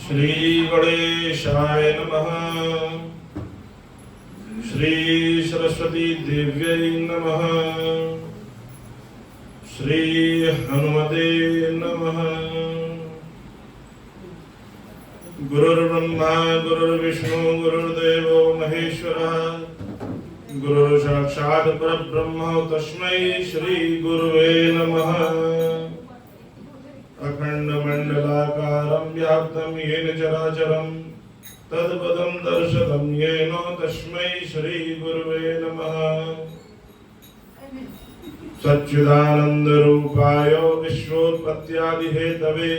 श्री गणेशाय नमः। श्री सरस्वती देव्यै नमः। श्री हनुमते नमः। गुरुर्ब्रह्मा गुरुर्विष्णु गुरुर्देवो महेश्वरः गुरु साक्षात् परब्रह्म तस्मै श्री गुरुवे नमः। अखंडमंडलाकारं व्याप्तं येन चराचरं तत्पदं दर्शितं येन तस्मै श्री गुरुवे नमः। सच्चिदानंदरूपाय विश्वोत्पत्त्यादिहेतवे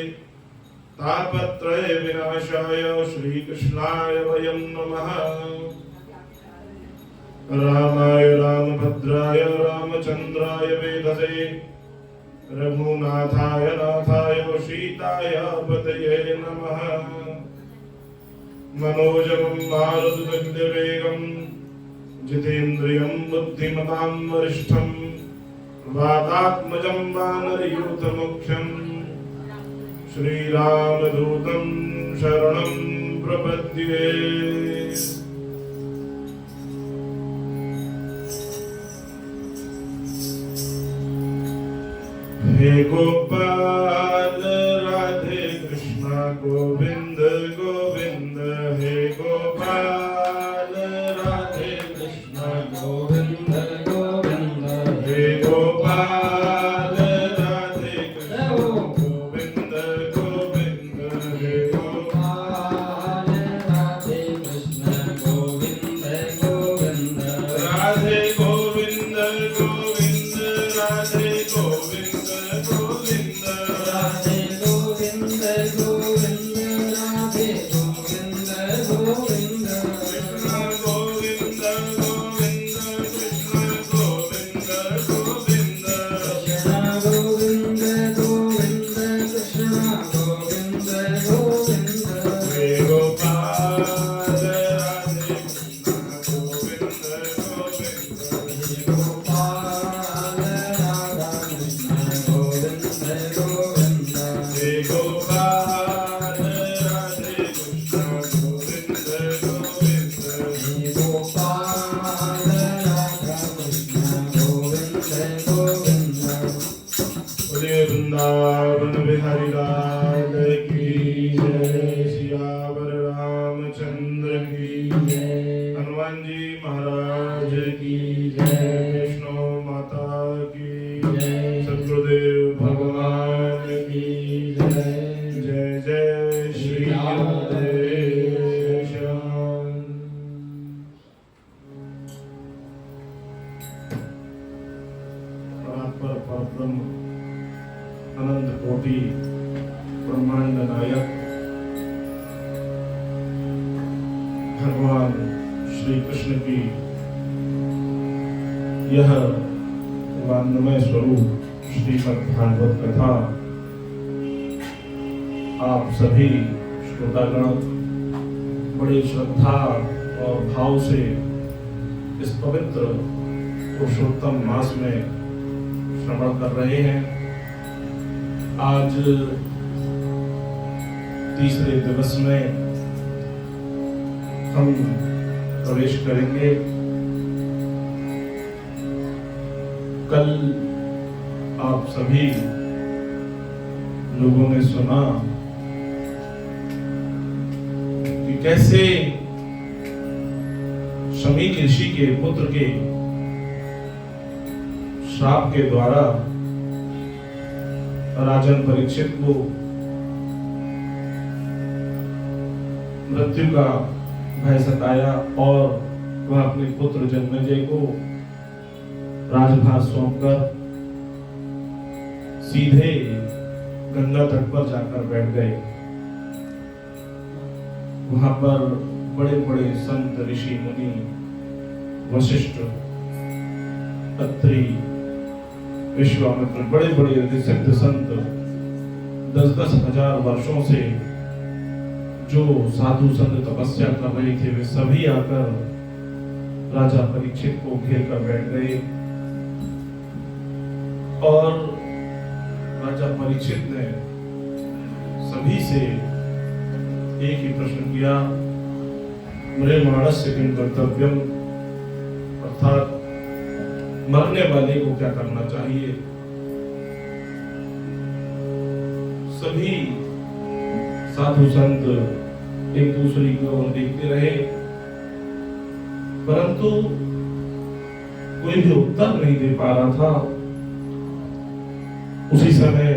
तापत्रय विनाशाय श्रीकृष्णाय वयं नमः। रामाय रामभद्राय रामचंद्राय वेधसे रघुनाथाय नाथाय सीताय पतये नमः। मनोजवं मारुततुल्यवेगं जितेन्द्रियं बुद्धिमतां वरिष्ठं वातात्मजं वानरयूथमुख्यं श्रीरामदूतं शरणं प्रपद्ये। हे गोपाल राधे कृष्ण गोविंद गोविंद। हे गोपाल राधे कृष्ण गोविंद गोविंद। हे गोपाल राधे कृष्ण गोविंद गोविंद। हे गोपाल राधे कृष्ण गोविंद गोविंद। राधे गोविंद गोविंद राधे गोविंद वृंदावन बिहारी लाल की जय। सियावर रामचंद्र की जय। हनुमान जी महाराज की जय। वैष्णो माता की जय। सद्गुरुदेव भगवान की जय। जय जय श्री राधेश। परात्पर परब्रह्म अनंत कोटि ब्रह्मांड नायक भगवान श्री कृष्ण की यह वाङ्मय स्वरूप श्रीमद् भागवत कथा आप सभी श्रोतागण बड़ी श्रद्धा और भाव से इस पवित्र पुरुषोत्तम मास में श्रवण कर रहे हैं। आज तीसरे दिवस में हम प्रवेश करेंगे। कल आप सभी लोगों ने सुना कि कैसे शमी ऋषि के पुत्र के श्राप के द्वारा राजन परीक्षित को मृत्यु का भय सताया और वह अपने पुत्र जन्मेजय को राजभार सौंपकर सीधे गंगा तट पर जाकर बैठ गए। वहां पर बड़े बड़े संत ऋषि मुनि वशिष्ठ अत्रि विश्वामित्र बड़े बड़े सिद्ध संत 10-10 हजार वर्षों से जो साधु संत तपस्या कर रहे थे वे सभी आकर राजा परीक्षित को घेर कर बैठ गए और राजा परीक्षित ने सभी से एक ही प्रश्न किया, म्रियमाणस्य किं कर्तव्यम, अर्थात मरने वाले को क्या करना चाहिए। सभी साधु संत एक दूसरे की ओर देखते रहे, परंतु कोई भी उत्तर नहीं दे पा रहा था। उसी समय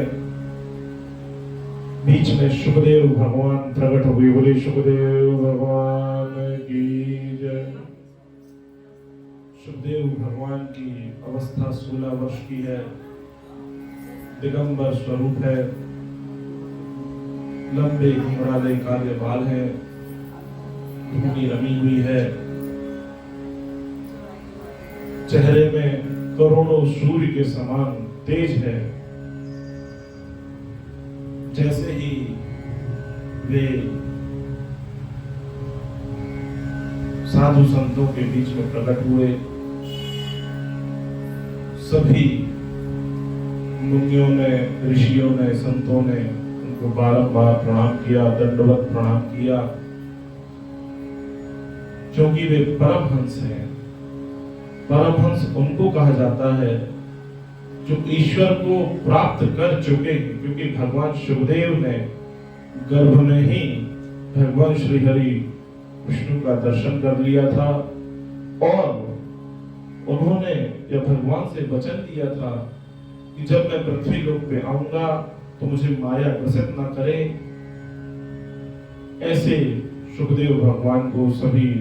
बीच में सुखदेव भगवान प्रकट हुए। बोले सुखदेव भगवान की जय। सुखदेव भगवान की अवस्था 16 वर्ष की है, दिगंबर स्वरूप है, लंबे घुंघराले काले बाल हैं, धूनी रमी हुई है, चेहरे में करोड़ों सूर्य के समान तेज है। जैसे ही वे साधु संतों के बीच में प्रकट हुए, सभी मुनियों ने, ऋषियों ने, संतों ने उनको बारंबार प्रणाम किया, दंडवत प्रणाम किया, क्योंकि वे परमहंस हैं। परमहंस उनको कहा जाता है जो ईश्वर को प्राप्त कर चुके हैं, क्योंकि भगवान सुखदेव ने गर्भ में ही भगवान श्री हरि विष्णु का दर्शन कर लिया था और उन्होंने यह भगवान से वचन दिया था कि जब मैं पृथ्वी लोक पे आऊंगा तो मुझे माया ग्रसित ना करे। ऐसे सुखदेव भगवान को सभी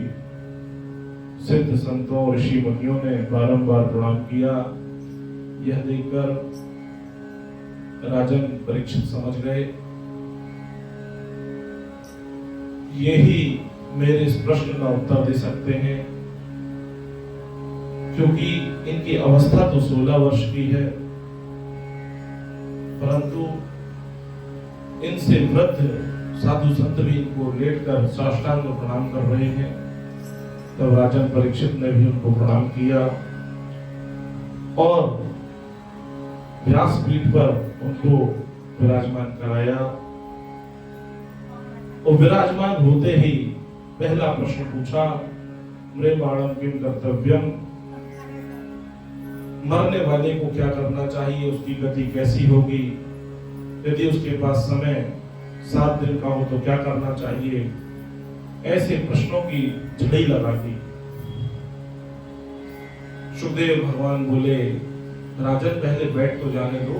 सिद्ध संतों, ऋषि मुनियों ने बारंबार प्रणाम किया। यह देखकर राजन परीक्षित समझ गए, यही मेरे इस प्रश्न का उत्तर दे सकते हैं, क्योंकि इनकी अवस्था तो 16 वर्ष की है, परंतु इनसे वृद्ध साधु संत भी इनको लेटकर साष्टांग प्रणाम कर रहे हैं। तब राजन परीक्षित ने भी उनको प्रणाम किया और व्यासपीठ पर उनको विराजमान कराया। और विराजमान होते ही पहला प्रश्न पूछा, म्रियमाणं किं कर्तव्यम, मरने वाले को क्या करना चाहिए, उसकी गति कैसी होगी, यदि उसके पास समय 7 दिन का हो तो क्या करना चाहिए। ऐसे प्रश्नों की झड़ी लगा दी। सुखदेव भगवान बोले, राजन पहले बैठ तो जाने दो,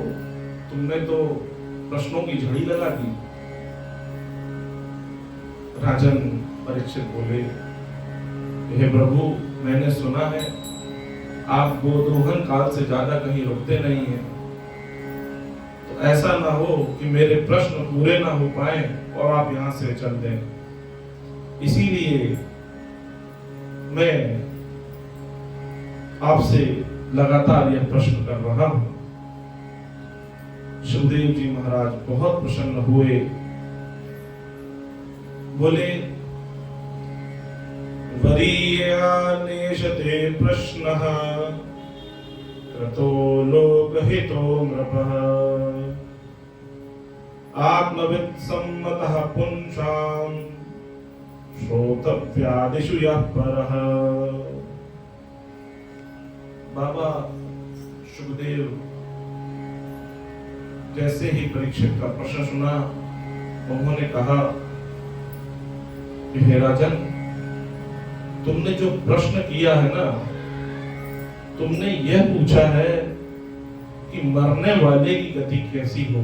तुमने तो प्रश्नों की झड़ी लगा दी। राजन परीक्षित बोले, हे प्रभु, मैंने सुना है आप गोदोहन काल से ज्यादा कहीं रुकते नहीं हैं, तो ऐसा ना हो कि मेरे प्रश्न पूरे ना हो पाए और आप यहां से चल दें। इसीलिए मैं आपसे लगातार यह प्रश्न कर रहा हूं। सुखदेव जी महाराज बहुत प्रसन्न हुए, बोले, वरीयानेशते प्रश्नः क्रतो लोकहितो नृपः आत्मवित् सम्मतः पुंसाम् श्रोतव्यादिषु यः परः। बाबा सुखदेव जैसे ही परीक्षित का प्रश्न सुना, उन्होंने कहा, हे राजन, तुमने जो प्रश्न किया है ना, तुमने यह पूछा है कि मरने वाले की गति कैसी हो,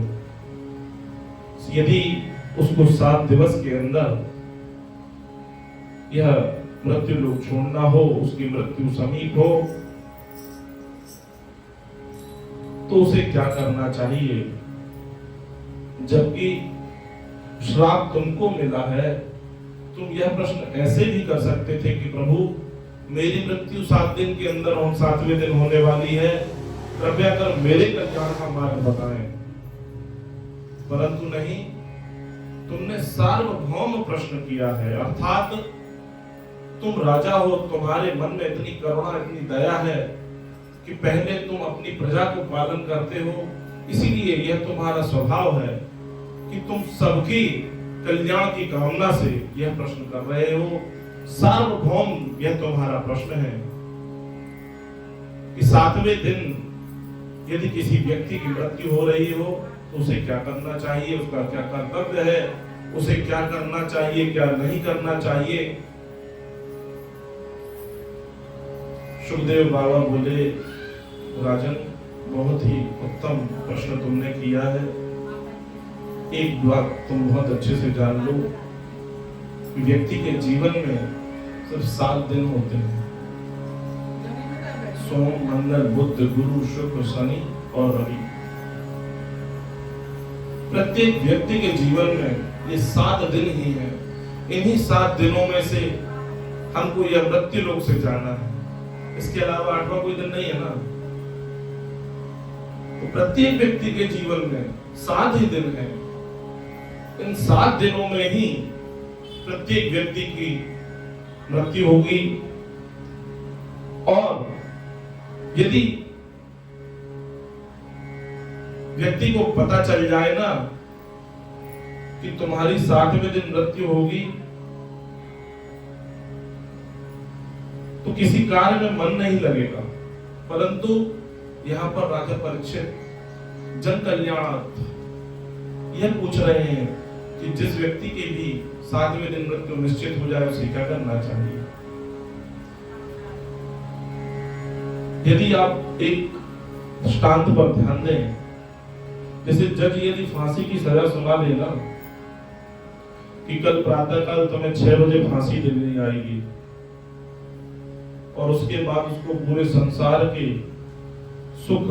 यदि उसको 7 दिवस के अंदर यह मृत्यु लोक छोड़ना हो, उसकी मृत्यु समीप हो, तो उसे क्या करना चाहिए। जबकि श्राप तुमको मिला है, तुम यह प्रश्न ऐसे भी कर सकते थे कि प्रभु, मेरी मृत्यु 7 दिन के अंदर और 7वें दिन होने वाली है, कृपया कर मेरे कल्याण का मार्ग बताएं। परंतु नहीं, तुमने सार्वभौम प्रश्न किया है, अर्थात तुम राजा हो, तुम्हारे मन में इतनी करुणा, इतनी दया है कि पहले तुम अपनी प्रजा को पालन करते हो, इसीलिए यह तुम्हारा स्वभाव है कि तुम सबकी कल्याण की कामना से यह प्रश्न कर रहे हो। सार्वभौम यह तुम्हारा प्रश्न है कि 7वें दिन यदि किसी व्यक्ति की मृत्यु हो रही हो तो उसे क्या करना चाहिए, उसका क्या कर्तव्य है, उसे क्या करना चाहिए, क्या नहीं करना चाहिए। सुखदेव बाबा बोले, राजन बहुत ही उत्तम प्रश्न तुमने किया है। एक बात तुम बहुत अच्छे से जान लो, व्यक्ति के जीवन में सिर्फ 7 दिन होते हैं, सोम, मंगल, बुध, गुरु, शुक्र, शनि और रवि। प्रत्येक व्यक्ति के जीवन में ये 7 दिन ही है। इन्हीं 7 दिनों में से हमको यह मृत्यु लोक से जाना है, इसके अलावा 8वां कोई दिन नहीं है ना। तो प्रत्येक व्यक्ति के जीवन में 7 ही दिन है। इन 7 दिनों में ही प्रत्येक व्यक्ति की मृत्यु होगी। और यदि व्यक्ति को पता चल जाए ना कि तुम्हारी 7वें दिन मृत्यु होगी, तो किसी कार्य में मन नहीं लगेगा। परंतु यहाँ पर राजा परीक्षित जन कल्याणार्थ यह पूछ रहे हैं कि जिस व्यक्ति के भी 7वें दिन मृत्यु निश्चित हो जाए उसे क्या करना चाहिए। यदि आप एक दृष्टांत पर ध्यान दें, जैसे जज यदि फांसी की सजा सुना देना कि कल प्रातःकाल तुम्हें 6 बजे फांसी देनी आएगी, और उसके बाद उसको पूरे संसार के सुख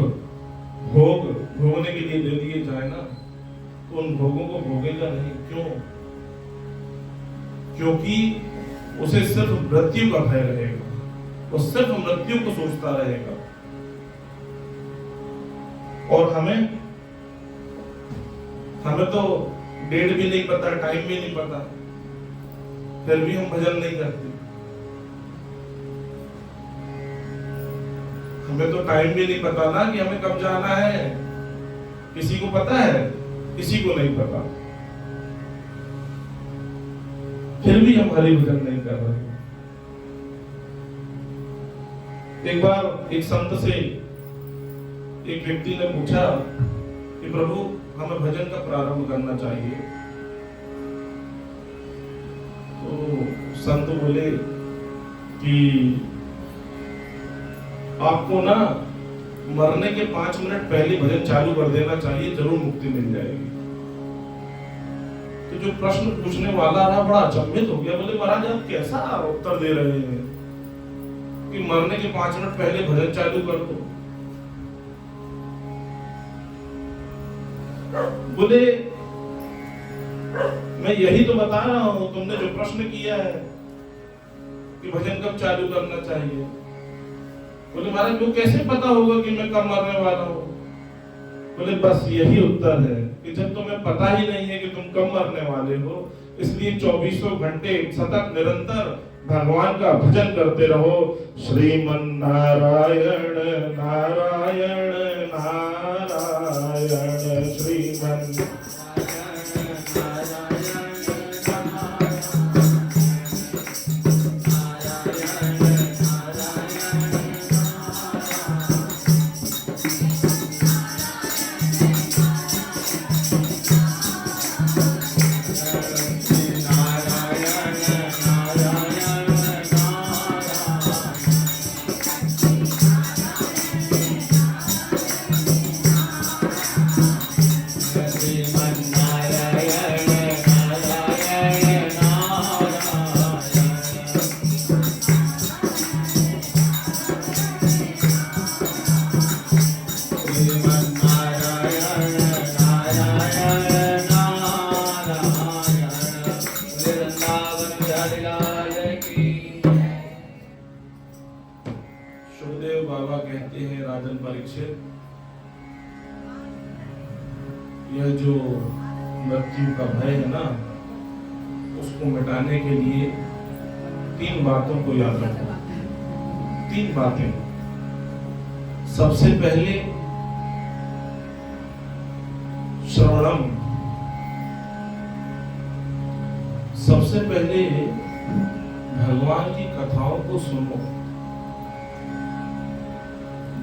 भोग भोगने के लिए दे दिए जाए ना, तो उन भोगों को भोगेगा नहीं। क्यों? क्योंकि उसे सिर्फ मृत्यु का भय रहेगा, वो सिर्फ मृत्यु को सोचता रहेगा। और हमें तो डेट भी नहीं पता, टाइम भी नहीं पता, फिर भी हम भजन नहीं करते। हमें तो टाइम भी नहीं पता ना कि हमें कब जाना है। किसी को पता है? किसी को नहीं पता, फिर भी हम हरि भजन नहीं कर रहे। एक बार एक संत से एक व्यक्ति ने पूछा कि प्रभु हमें भजन का प्रारंभ करना चाहिए। तो संत बोले कि आपको ना मरने के 5 मिनट पहले भजन चालू कर देना चाहिए, जरूर मुक्ति मिल जाएगी। तो जो प्रश्न पूछने वाला रहा बड़ा अचंभित हो गया। बोले महाराज आप कैसा उत्तर दे रहे हैं कि मरने के 5 मिनट पहले भजन चालू कर दो। बोले मैं यही तो बता रहा हूं, तुमने जो प्रश्न किया है कि भजन कब चालू करना चाहिए। बोले महाराज को कैसे पता होगा कि मैं कब मरने वाला हूं। बोले बस यही उत्तर है कि जब तुम्हें पता ही नहीं है कि तुम कब मरने वाले हो, इसलिए 24 घंटे सतत निरंतर भगवान का भजन करते रहो। श्रीमन नारायण नारायण नारायण श्रीमन सुखदेव बाबा कहते हैं राजन परीक्षित, यह जो मृत्यु का भय है ना, उसको मिटाने के लिए 3 बातों को याद रखो। 3 बातें। सबसे पहले श्रवणम, सबसे पहले भगवान की कथाओं को सुनो।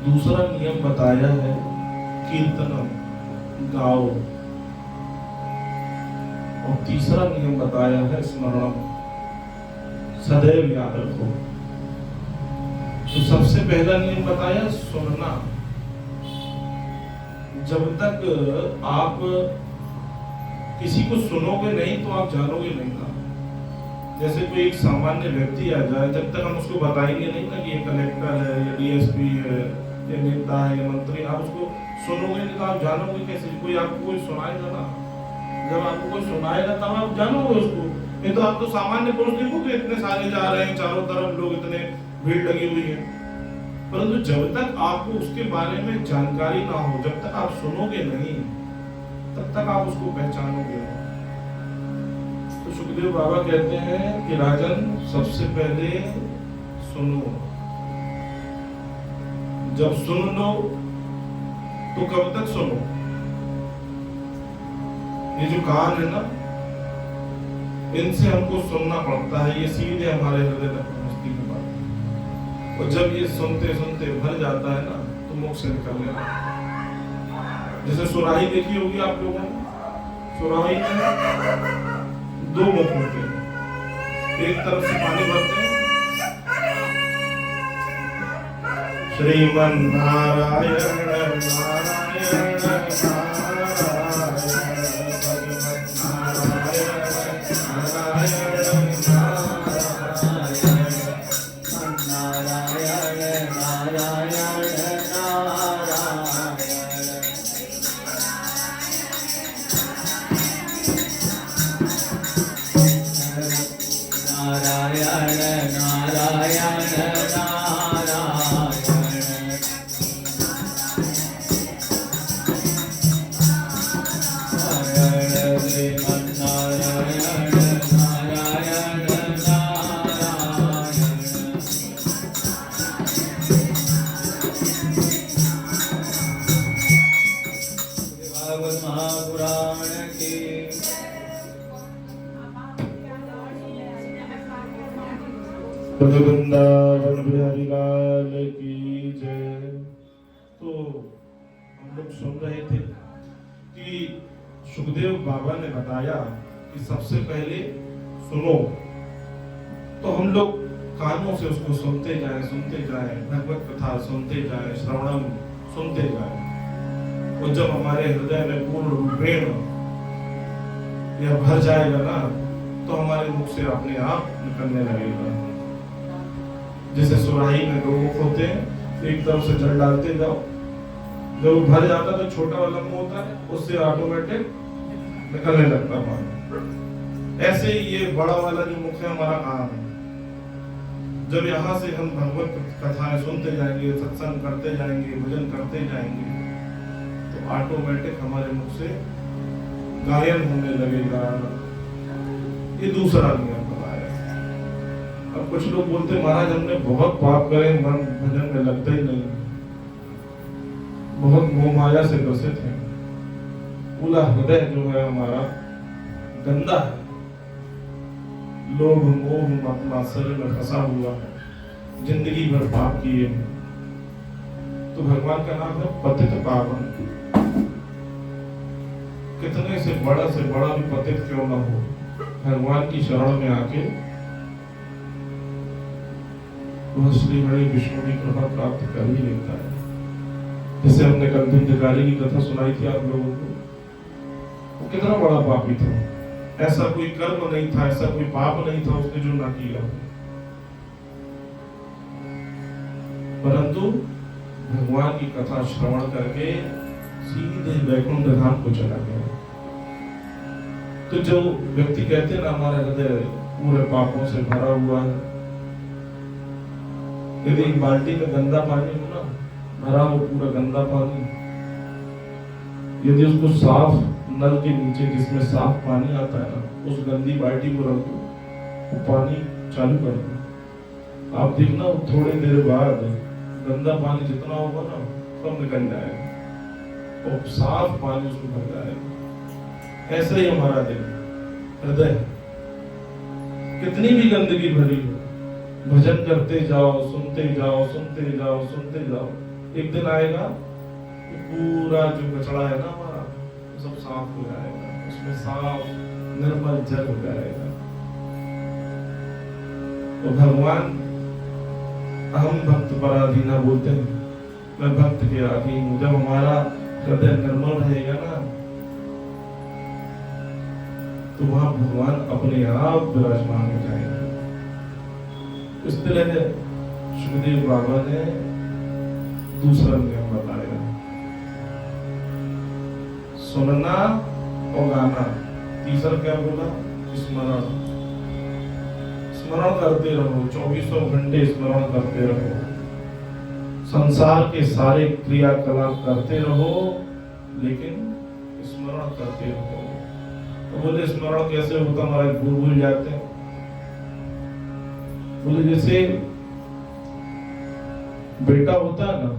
दूसरा नियम बताया है कीर्तनम, गाओ। और तीसरा नियम बताया है स्मरणम, सदैव याद रखो। तो सबसे पहला नियम बताया सुनना। जब तक आप किसी को सुनोगे नहीं तो आप जानोगे नहीं ना। जैसे कोई एक सामान्य व्यक्ति आ जाए, जब तक हम उसको बताएंगे नहीं ना कि ये कलेक्टर है, ये डीएसपी है, ये नेता है, ये मंत्री, आप उसको सुनोगे नहीं तो आप जानोगे कैसे? कोई आपको कोई सुनाएगा ना, जब आपको कोई सुनाएगा तब आप जानोगे उसको। नहीं तो आप तो सामान्य पुरुष देखोगे, इतने सारे जा रहे हैं, चारों तरफ लोग, इतने भीड़ लगी हुई है, परंतु जब तक आपको उसके बारे में जानकारी ना हो, जब तक आप सुनोगे नहीं, तब तक आप उसको पहचानोगे। तो सुखदेव बाबा कहते हैं कि राजन, सबसे पहले सुनो। जब सुन लो तो कब तक सुनो? ये जो कान है ना, इनसे हमको सुनना पड़ता है, ये सीधे हमारे हृदय तक पहुंचती है बात। और जब ये सुनते सुनते भर जाता है ना, तो मुख से निकलने लगता है। जैसे सुराही देखी होगी आप लोगों ने, सुराही में दो मुख होते हैं, एक तरफ से पानी भरते हैं, श्रीमन नारायण नारायण वृंदावन बिहारी लाल की जय। तो हम लोग सुन रहे थे कि सुखदेव बाबा ने बताया कि सबसे पहले सुनो। तो हम लोग कानों से उसको सुनते जाएं, भगवत कथा सुनते जाएं, श्रवणम सुनते जाएं। और जब हमारे हृदय में पूर्ण रूपेण यह भर जाएगा ना, तो हमारे मुख से अपने आप निकलने लगेगा। जैसे सुराही में दो मुख होते हैं, एक तरफ से जल डालते जाओ, जब भर जाता तो छोटा वाला मुंह होता है, उससे ऑटोमेटिक निकलने लगता पानी। ऐसे ही ये बड़ा वाला जो मुख है हमारा कान है। जब यहाँ से हम भगवत कथाएं सुनते जाएंगे, सत्संग करते जाएंगे, भजन करते जाएंगे, तो ऑटोमेटिक हमारे मुख से गायन होने लगेगा। ये दूसरा नियम बताया। अब कुछ लोग बोलते महाराज हमने बहुत पाप करे, मन भजन में लगता ही नहीं, बहुत मोह माया से ग्रसित है, पूरा हृदय जो है हमारा गंदा है, लोभ मोह मत मात्सर्य में फंसा हुआ है, जिंदगी भर पाप किए हैं। तो भगवान का नाम है पतित पावन। कितने से बड़ा भी पतित क्यों ना हो, भगवान की शरण में आके वह श्री बड़े विष्णु की कृपा प्राप्त कर ही लेता है। जैसे हमने कल भिंडकारी की कथा सुनाई थी आप लोगों को, वो कितना बड़ा पापी था, ऐसा कोई कर्म नहीं था, ऐसा कोई पाप नहीं था उसने जो ना किया, परंतु भगवान की कथा श्रवण करके सीधे वैकुंठ धाम को चला गया। तो जो व्यक्ति कहते हैं ना हमारा हृदय पूरे पापों से भरा हुआ है, यदि एक बाल्टी में गंदा पानी हो ना, भरा हो पूरा गंदा पानी, यदि उसको साफ नल के नीचे जिसमें साफ पानी आता है ना, उस गंदी बाल्टी को रख दो, वो पानी चालू कर दो, आप देखना थोड़ी देर बाद गंदा पानी जितना होगा ना सब निकल जाएगा और साफ पानी उसको भर जाएगा। ऐसे ही हमारा दिल, हृदय, कितनी भी गंदगी भरी हो, भजन करते जाओ, सुनते जाओ, सुनते जाओ, सुनते जाओ, एक दिन आएगा कि पूरा जो कचरा है ना हमारा, सब साफ हो जाएगा, उसमें साफ निर्मल जल हो जाएगा। तो भगवान अहम भक्त पराधीना बोलते हैं, मैं भक्त के अधीन हूं। जब हमारा हृदय निर्मल रहेगा ना, तो वहां भगवान अपने आप विराजमान हो जाएंगे। इस तरह सुखदेव बाबा ने दूसरा नियम बताया, सुनना और गाना। तीसरा क्या बोला? स्मरण। स्मरण करते रहो, 24 घंटे स्मरण करते रहो, संसार के सारे क्रियाकलाप करते रहो, लेकिन स्मरण करते रहो। तो बोले स्मरण कैसे होता? हमारे भूल जाते हैं। बोले जैसे बेटा होता है ना,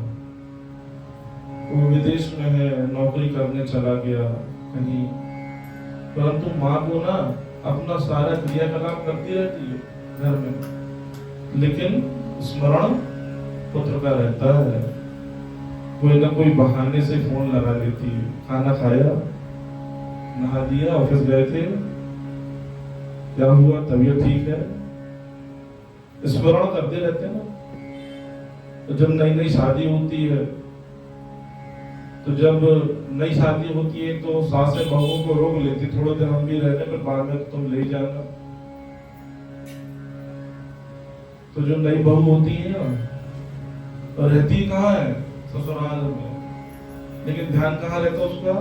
वो विदेश में है, नौकरी करने चला गया कहीं, परंतु माँ को ना अपना सारा क्रियाकलाप करती रहती है घर में, लेकिन स्मरण पुत्र का रहता है। कोई ना कोई बहाने से फोन लगा लेती है, खाना खाया, नहा दिया, ऑफिस गए थे, क्या हुआ, तबीयत ठीक है, स्मरण करते रहते हैं ना। तो जब नई नई शादी होती है, तो जब नई शादी होती है तो सासें बहुओं को रोक लेती, थोड़े दिन हम भी रहने, पर बाद में तुम ले जाना। तो जो नई बहू होती है ना, तो रहती कहाँ है? ससुराल में, लेकिन ध्यान कहाँ रहता उसका?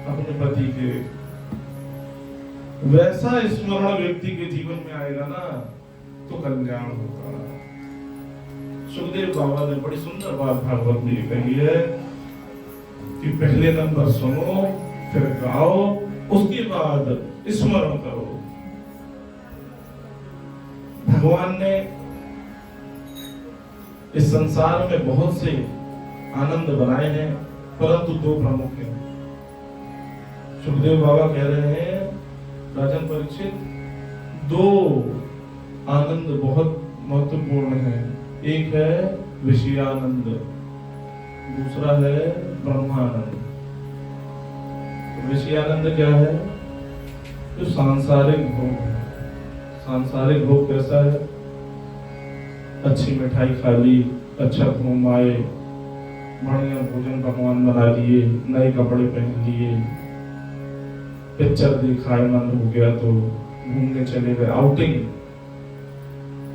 अपने पति के। वैसा स्मरण व्यक्ति के जीवन में आएगा ना, तो कल्याण होगा। सुखदेव बाबा ने बड़ी सुंदर बात भागवत में कही है कि पहले नंबर सुनो, फिर गाओ, उसके बाद स्मरण करो। भगवान ने इस संसार में बहुत से आनंद बनाए हैं, परंतु दो प्रमुख हैं। सुखदेव बाबा कह रहे हैं, राजन परीक्षित, दो आनंद बहुत महत्वपूर्ण है। एक है विषयानंद, दूसरा है ब्रह्मानंद। विषयानंद क्या है? जो सांसारिक भोग है। सांसारिक भोग कैसा है? अच्छी मिठाई खा ली, अच्छा घूम आए, बढ़िया भोजन पकवान बना लिए, नए कपड़े पहन लिए, पिक्चर दिखाए, मन हो गया तो घूमने चले गए, आउटिंग,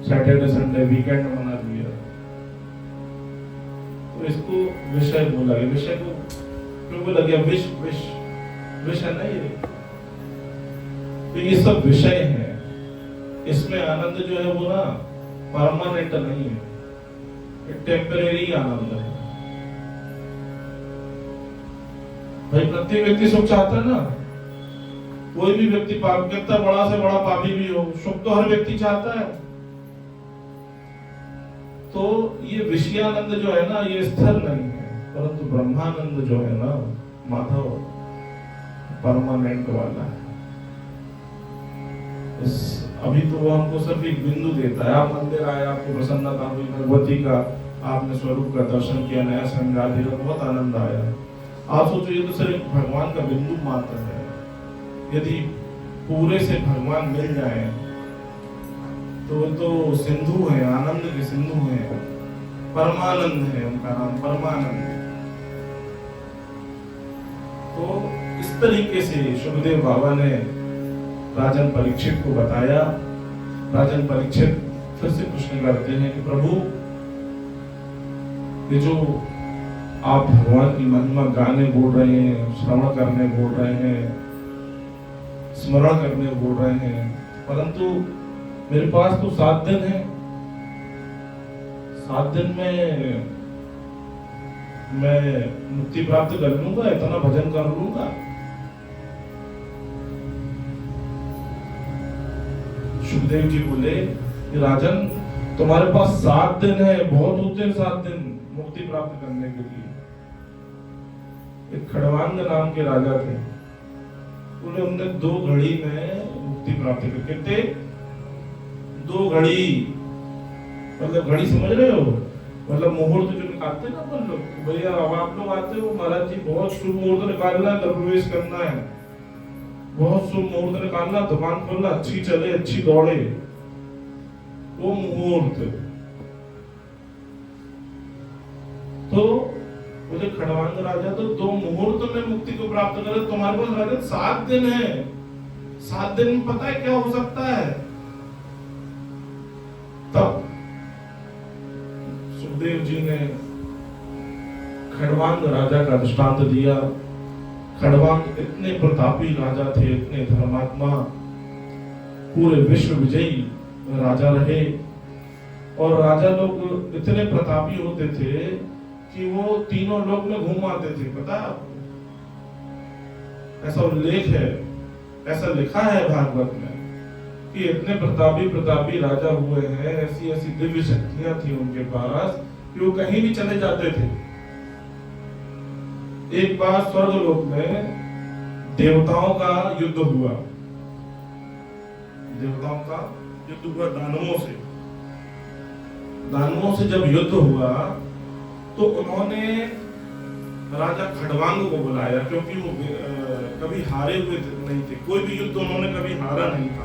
सैटरडे संडे वीकेंड बना लिया। तो इसको विषय बोला गया। विषय को क्यों बोला गया? विषय नहीं है, तो ये सब विषय है। इसमें आनंद जो है वो ना परमानेंट नहीं है, टेम्परेरी आनंद है। भाई प्रत्येक व्यक्ति सुख चाहता है ना, कोई भी व्यक्ति कितना बड़ा से बड़ा पापी भी हो, सुख तो हर व्यक्ति चाहता है। तो ये विषयानंद जो है ना, ये स्थिर नहीं है, परंतु ब्रह्मानंद जो है ना माधव, परमानेंट वाला है। अभी तो वो हमको सिर्फ एक बिंदु देता है। आप मंदिर आए, आपको प्रसन्नता हुई, भगवती का आपने स्वरूप का दर्शन किया, नया श्रृंगार दिया, बहुत आनंद आया। आप सोचो ये तो सिर्फ भगवान का बिंदु मात्र है। यदि पूरे से भगवान मिल जाए तो सिंधु है, आनंद के सिंधु है, परमानंद है, उनका नाम परमानंद। तो इस तरीके से सुखदेव बाबा ने राजन परीक्षित को बताया। राजन परीक्षित फिर से प्रश्न करते हैं कि प्रभु, ये जो आप भगवान की महिमा गाने बोल रहे हैं, श्रवण करने बोल रहे हैं, स्मरण करने बोल रहे हैं, परंतु मेरे पास तो 7 दिन है, 7 दिन में मैं मुक्ति प्राप्त कर लूंगा, इतना भजन कर लूंगा। सुखदेव जी बोले, राजन तुम्हारे पास 7 दिन है, बहुत होते हैं 7 दिन मुक्ति प्राप्त करने के लिए। एक खड़वांग नाम के राजा थे, बोले उनने 2 घड़ी में मुक्ति प्राप्त कर। कितने? 2 घड़ी, मतलब घड़ी समझ रहे हो, मतलब मुहूर्त जो निकालते हैं ना अपन लोग, भैया अब आप लोग आते हो महाराज जी बहुत शुभ मुहूर्त निकालना है, प्रवेश करना है, बहुत शुभ मुहूर्त निकालना, दुकान खोलना, अच्छी चले अच्छी दौड़े, वो मुहूर्त। तो बोले खड़वांग राजा तो 2 मुहूर्त में मुक्ति को प्राप्त करे, तुम्हारे पास राजा 7 दिन है, 7 दिन में पता है क्या हो सकता है? तब सुखदेव जी ने खड़वांग राजा का दृष्टांत दिया। खड़वांग इतने प्रतापी राजा थे, इतने धर्मात्मा, पूरे विश्व विजयी राजा रहे, और राजा लोग इतने प्रतापी होते थे कि वो तीनों लोक में घूम आते थे। पता है आपको? ऐसा उल्लेख है, ऐसा लिखा है भागवत में कि इतने प्रतापी राजा हुए हैं, ऐसी ऐसी दिव्य शक्तियां थी उनके पास कि वो कहीं भी चले जाते थे। एक बार स्वर्गलोक में देवताओं का युद्ध हुआ, देवताओं का युद्ध हुआ दानवों से। दानवों से जब युद्ध हुआ तो उन्होंने राजा खड़वांग को बुलाया, क्योंकि वो कभी हारे हुए नहीं थे, कोई भी युद्ध उन्होंने कभी हारा नहीं था,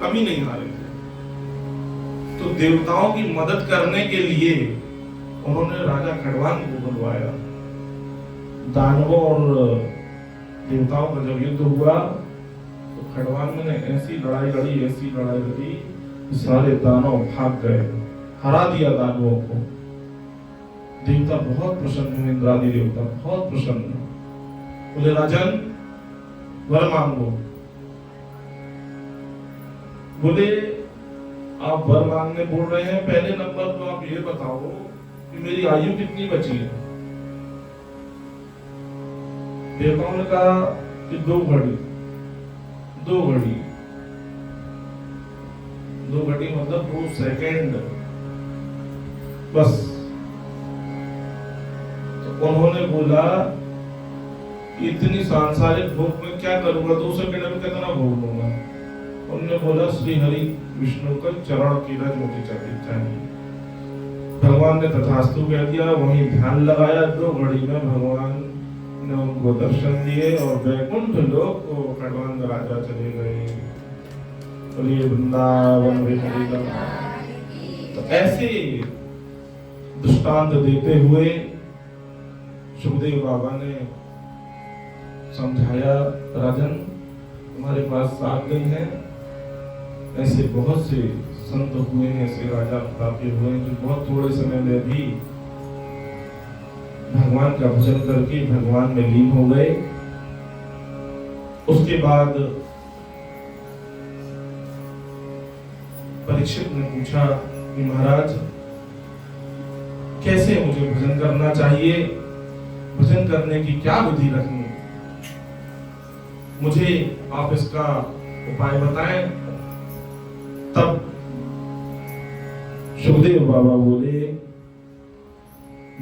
कभी नहीं हारे थे। तो देवताओं की मदद करने के लिए उन्होंने राजा खड़वांग को बुलवाया। दानवों और देवताओं का जब युद्ध हुआ तो खड़वांग ने ऐसी लड़ाई लड़ी, सारे दानव भाग गए, हरा दिया दानवों को। देवता बहुत प्रसन्न हुए, इंद्रादि देवता बहुत प्रसन्न। बोले राजन वर मांगो। बोले आप वर मांगने बोल रहे हैं, पहले नंबर तो आप ये बताओ कि मेरी आयु कितनी बची है। देवताओं ने कहा कि 2 घड़ी। 2 घड़ी मतलब 2 सेकेंड बस। तो उन्होंने बोला इतनी सांसारिक भोग में क्या करूंगा, 2 सेकेंड में कितना भोग लूंगा। उन्होंने बोला श्री हरि विष्णु का चरण की रज मुझे चाहिए। भगवान ने तथास्तु कह दिया, वहीं ध्यान लगाया। 2 घड़ी में भगवान ने उनको दर्शन दिए और वैकुंठ लोक को खड़वांग राजा चले गए। बोलिए वृंदावन बिहारी का। तो ऐसे दृष्टांत देते हुए सुखदेव बाबा ने समझाया, राजन तुम्हारे पास 7 दिन है। ऐसे बहुत से संत हुए हैं, ऐसे राजा प्रतापी हुए हैं जो बहुत थोड़े समय में भी भगवान का भजन करके भगवान में लीन हो गए। उसके बाद परीक्षित ने पूछा कि महाराज कैसे मुझे भजन करना चाहिए, भजन करने की क्या विधि रखनी, मुझे आप इसका उपाय बताएं। तब सुखदेव बाबा बोले,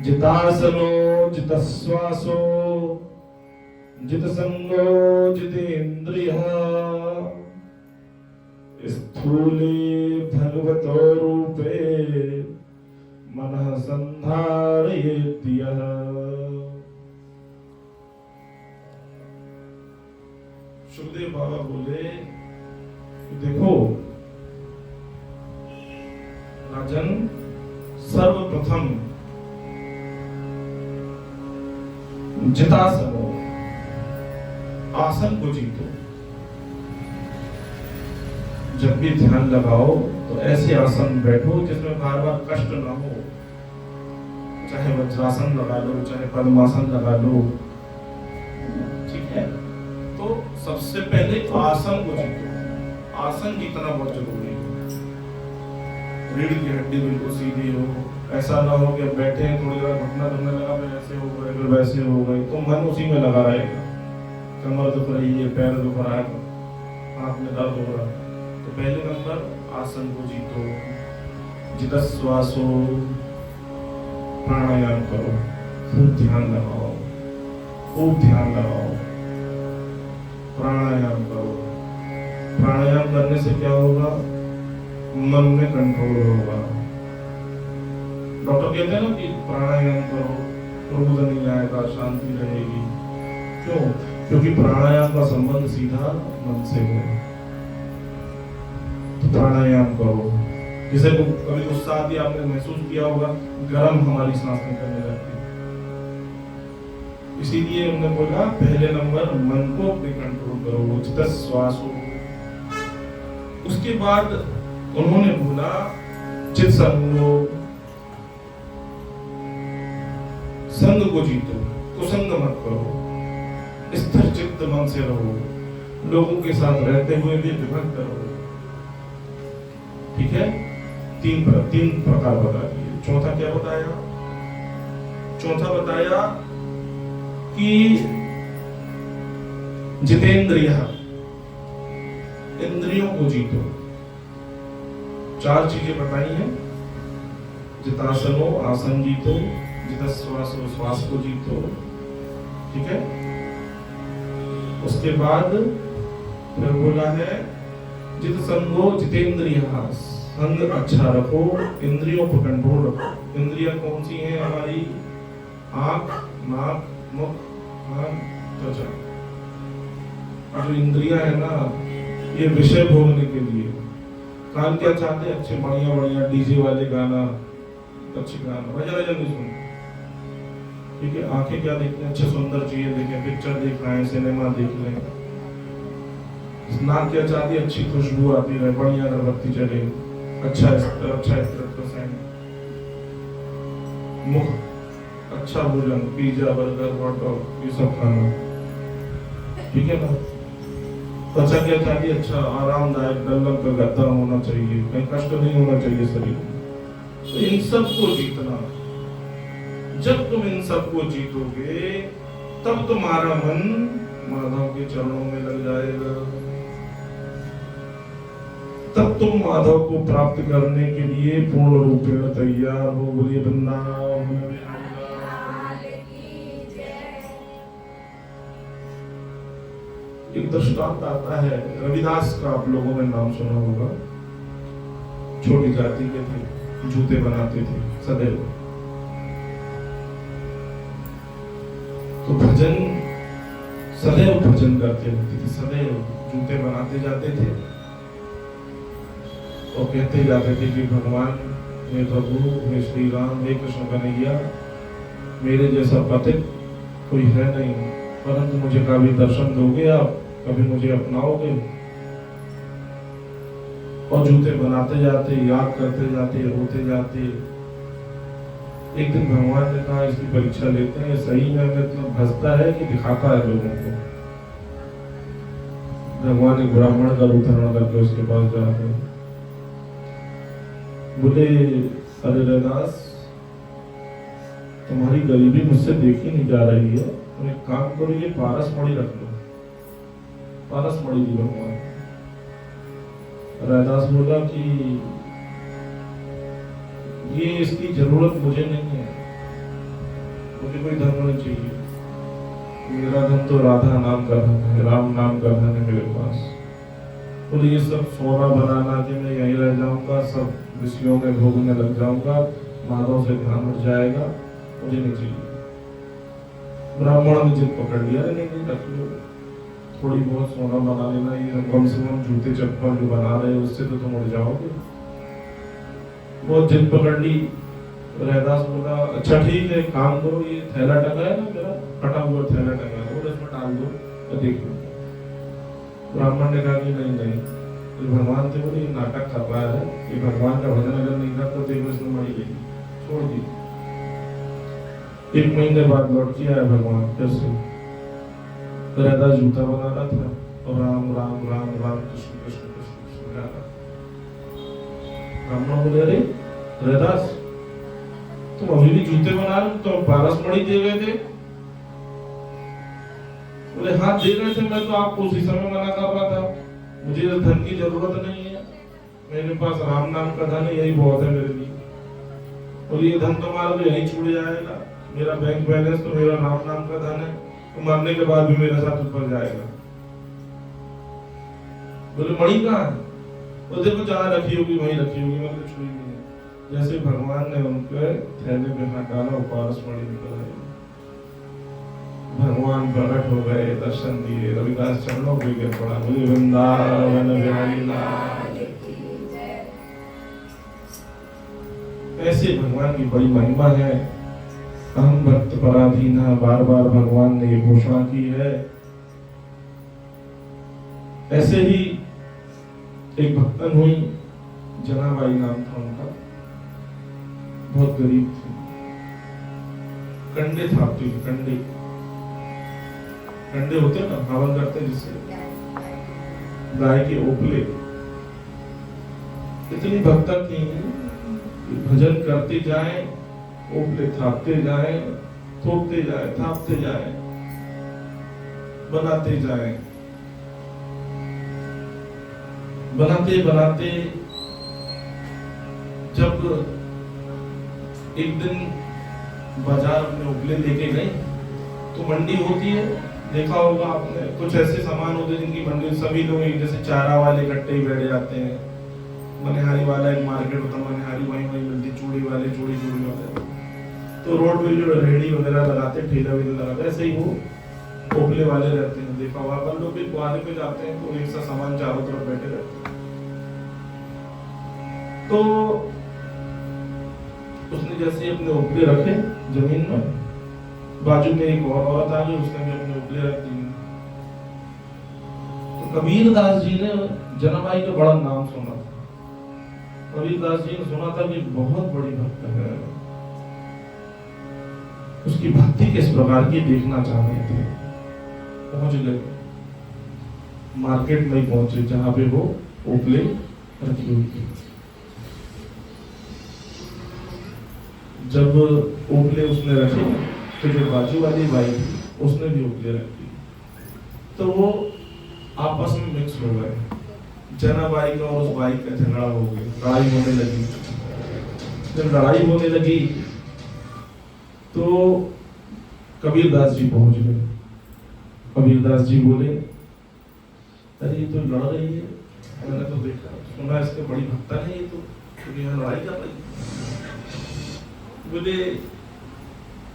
जितासनो जितश्वासो जितसंगो जितेन्द्रियः स्थूले भगवतो रूपे मनः संधारयेत् यः। सुखदेव बाबा बोले, देखो राजन, सर्वप्रथम जितासन, आसन को जीतो। जब भी ध्यान लगाओ तो ऐसे आसन बैठो जिसमें बार बार कष्ट ना हो। चाहे वज्रासन लगा लो, चाहे पद्मासन लगा लो, ठीक है। तो सबसे पहले आसन को जीतो। आसन जीतना बहुत जरूरी है। रीढ़ की हड्डी बिल्कुल सीधी हो, ऐसा ना हो कि बैठे हैं थोड़ी देर घुटना दुखने लगा, फिर ऐसे हो गए, फिर वैसे हो गए, तो मन उसी में लगा रहेगा। कमर दुख रही है, पैर दुख रहा है, हाथ में दर्द हो रहा है। तो पहले नंबर आसन को जीतो। जितश्वासो, प्राणायाम करो, खूब ध्यान लगाओ, खूब ध्यान लगाओ, प्राणायाम करो। प्राणायाम करने से क्या होगा? मन में कंट्रोल होगा। डॉक्टर कहते हैं ना कि प्राणायाम करो, क्रोध नहीं आएगा, शांति रहेगी। क्यों? क्योंकि प्राणायाम का संबंध सीधा मन से है। तो प्राणायाम करो। जैसे कभी गुस्सा आती है, आपने महसूस किया होगा, गर्म हमारी सांस निकलने लगती है। इसीलिए उन्होंने बोला पहले नंबर मन को अपने कंट्रोल करो, उचित श्वास हो। उसके बाद उन्होंने बोला चित संगो, संग को जीतो, कुसंग मत करो, स्थिर चित्त मन से रहो, लोगों के साथ रहते हुए भी विभक्त रहो। ठीक है? तीन प्रकार बता दिए। चौथा क्या बताया? चौथा बताया कि जितेंद्रिय, इंद्रियों को जीतो। चार चीजें बताई हैं। जितासनो, आसन जीतो, जितश्वासो, श्वास को जीतो। ठीक है? उसके बाद फिर बोला है जित संगो जितेंद्रिय, संग अच्छा रखो, इंद्रियों पर कंट्रोल रखो। इंद्रियां कौन सी हैं हमारी? आंख, नाक, मुख, कान, त्वचा। जो इंद्रियां है ना, ये विषय भोगने के लिए। कान क्या चाहते हैं? अच्छे बढ़िया बढ़िया डीजे वाले गाना, अच्छे गाना, मजा नहीं सुनते। ठीक है? आंखें क्या देखते हैं? अच्छे सुंदर चीजें देखें, पिक्चर देख रहे हैं, सिनेमा देख रहे हैं। नाक क्या चाहती है? अच्छी खुशबू आती रहे, बढ़िया अगरबत्ती चले, अच्छा सेंट। मुख अच्छा भोजन, पिज्जा, बर्गर, हॉट डॉग, ये सब खाना। ठीक है ना? त्वचा क्या चाहती है? अच्छा आरामदायक डल्लम का गद्दा होना चाहिए, कहीं कष्ट नहीं होना चाहिए शरीर में। तो इन सब को जीतना। जब तुम इन सब को जीतोगे तब तुम्हारा मन माधव के चरणों में लग जाएगा। तब तुम माधव को प्राप्त करने के लिए पूर्ण रूपेण तैयार हो। बोलिए वृंदावन। एक दृष्टांत आता है, रविदास का आप लोगों ने नाम सुना होगा। छोटी जाति के थे, जूते बनाते थे सदैव। तो भजन, सदैव भजन करते रहते थे, सदैव जूते बनाते जाते थे और कहते जाते थे कि भगवान, हे प्रभु, हे श्री राम, हे कृष्ण कन्हैया, मेरे जैसा पथिक कोई है नहीं, परंतु मुझे कभी दर्शन दोगे आप, कभी मुझे अपनाओगे। और जूते बनाते जाते, याद करते जाते, रोते जाते। एक दिन भगवान ने कहा इसकी परीक्षा लेते हैं, सही में इतना भजता है कि दिखाता है लोगों को। भगवान एक ब्राह्मण का रूप धारण करके उसके पास जाते हैं, बोले अरे रविदास, तुम्हारी गरीबी मुझसे देखी नहीं जा रही है, तुम एक काम करो, ये पारस मणि रख लो। पारस मणि दी भगवान। रविदास बोला कि ये इसकी जरूरत मुझे नहीं है, मुझे कोई धन नहीं चाहिए, मेरा धन तो राधा नाम का धन है, राम नाम का धन है मेरे पास। और ये सब सोना बनाना कि मैं यहीं रह जाऊंगा, सब विषयों में भोगने लग जाऊंगा, माधव से ध्यान हट जाएगा, मुझे नहीं चाहिए। ब्राह्मण ने जिद पकड़ लिया, नहीं नहीं रख लो, थोड़ी बहुत सोना बना लेना, ये कम से कम जूते चप्पल जो बना रहे उससे तो तुम उड़ जाओगे। बहुत जिद पकड़ ली। रविदास बोला अच्छा ठीक है, काम करो, ये थैला टंगा है ना मेरा, फटा हुआ थैला टंगा है, उसमें डाल दो तो देखो। ब्राह्मण ने कहा कि नहीं नहीं, तो भगवान थे बोले नाटक कर रहा है, ये भगवान का भजन अगर नहीं करता तो इसमें मरी गई, छोड़ दी। 1 महीने बाद लौट के आया भगवान फिर से। रविदास जूता बना रहा था और राम राम राम राम कृष्ण कृष्ण कृष्ण सुना रहा। ब्राह्मण बोले अरे रविदास, तुम अभी भी जूते बना रहे हो, तो पारस मणि दे गए थे। बोले हाँ दे गए थे, मैं तो आपको उसी समय मना कर रहा था, मुझे धन की जरूरत नहीं है, मेरे पास राम नाम का धन है, यही बहुत है मेरे लिए। और ये धन तुम्हारा तो यही छूट जाएगा, मेरा बैंक बैलेंस तो मेरा राम नाम का धन है, तो मरने के बाद भी मेरे साथ ऊपर जाएगा। बोले मणि कहाँ है? वो देखो जहाँ रखी होगी वहीं रखी होगी, मतलब छुई नहीं है। जैसे भगवान ने उनके थैले में हाथ डाला, वो पारस मणि निकल आई। भगवान प्रकट हो गए, दर्शन दिए, रविदास चरणों पे गिर पड़ा, बोले वृंदावन बिहारी लाल की जय। ऐसे भगवान की बड़ी महिमा है। अहम भक्त पराधीना, बार बार भगवान ने ये घोषणा की है। ऐसे ही एक भक्तन हुई, जनाबाई नाम था उनका, बहुत गरीब थे, कंडे थापती थी, कंडे होते हैं ना, हवन करते हैं जिससे, गाय के ओपले। इतनी भक्ता थी, भजन करते जाए, ओपले थापते जाए, थोपते जाए, थापते जाए, बनाते जाए। बनाते बनाते जब एक दिन बाजार में उपले लेके गए, तो मंडी होती है, देखा होगा आपने, कुछ ऐसे सामान होते हैं जिनकी मंडी सभी लोग एक जैसे चारा वाले इकट्ठे ही बैठ जाते हैं। मनिहारी वाला एक मार्केट होता है, मनिहारी वहीं वहीं मिलती, चूड़ी वाले चूड़ी वाले, तो रोड पे जो रेहड़ी वगैरह लगाते, ठेला वेला लगाते, ऐसे ही वो ओपले वाले रहते हैं। देखा हुआ अपन लोग भी कुआरे पे जाते हैं तो एक सा सामान चारों तरफ बैठे रहते हैं। तो उसने जैसे अपने ओपले रखे जमीन में, बाजू में एक और औरत आ गई, उसने भी अपने ओपले रख दिए। तो कबीरदास जी ने जनाबाई का बड़ा नाम सुना था। कबीरदास जी ने सुना था कि बहुत बड़ी भक्त है, उसकी भक्ति किस प्रकार की देखना चाह रहे थे। पहुंच गए, मार्केट में पहुंचे जहां पे वो ओपले रखी हुई थी। जब ओपले उसने रखे तो जो बाजू वाली बाई थी उसने भी ओपले रखी, तो वो आपस में मिक्स हो गए। जनाबाई का और उस बाई का झगड़ा हो गया, लड़ाई होने लगी। जब लड़ाई होने लगी तो कबीरदास जी पहुंच गए। कबीरदास जी बोले, अरे ये तो लड़ रही है, मैंने तो देखा सुना इसके बड़ी भक्ता है, ये तो यहाँ लड़ाई कर रही है। बोले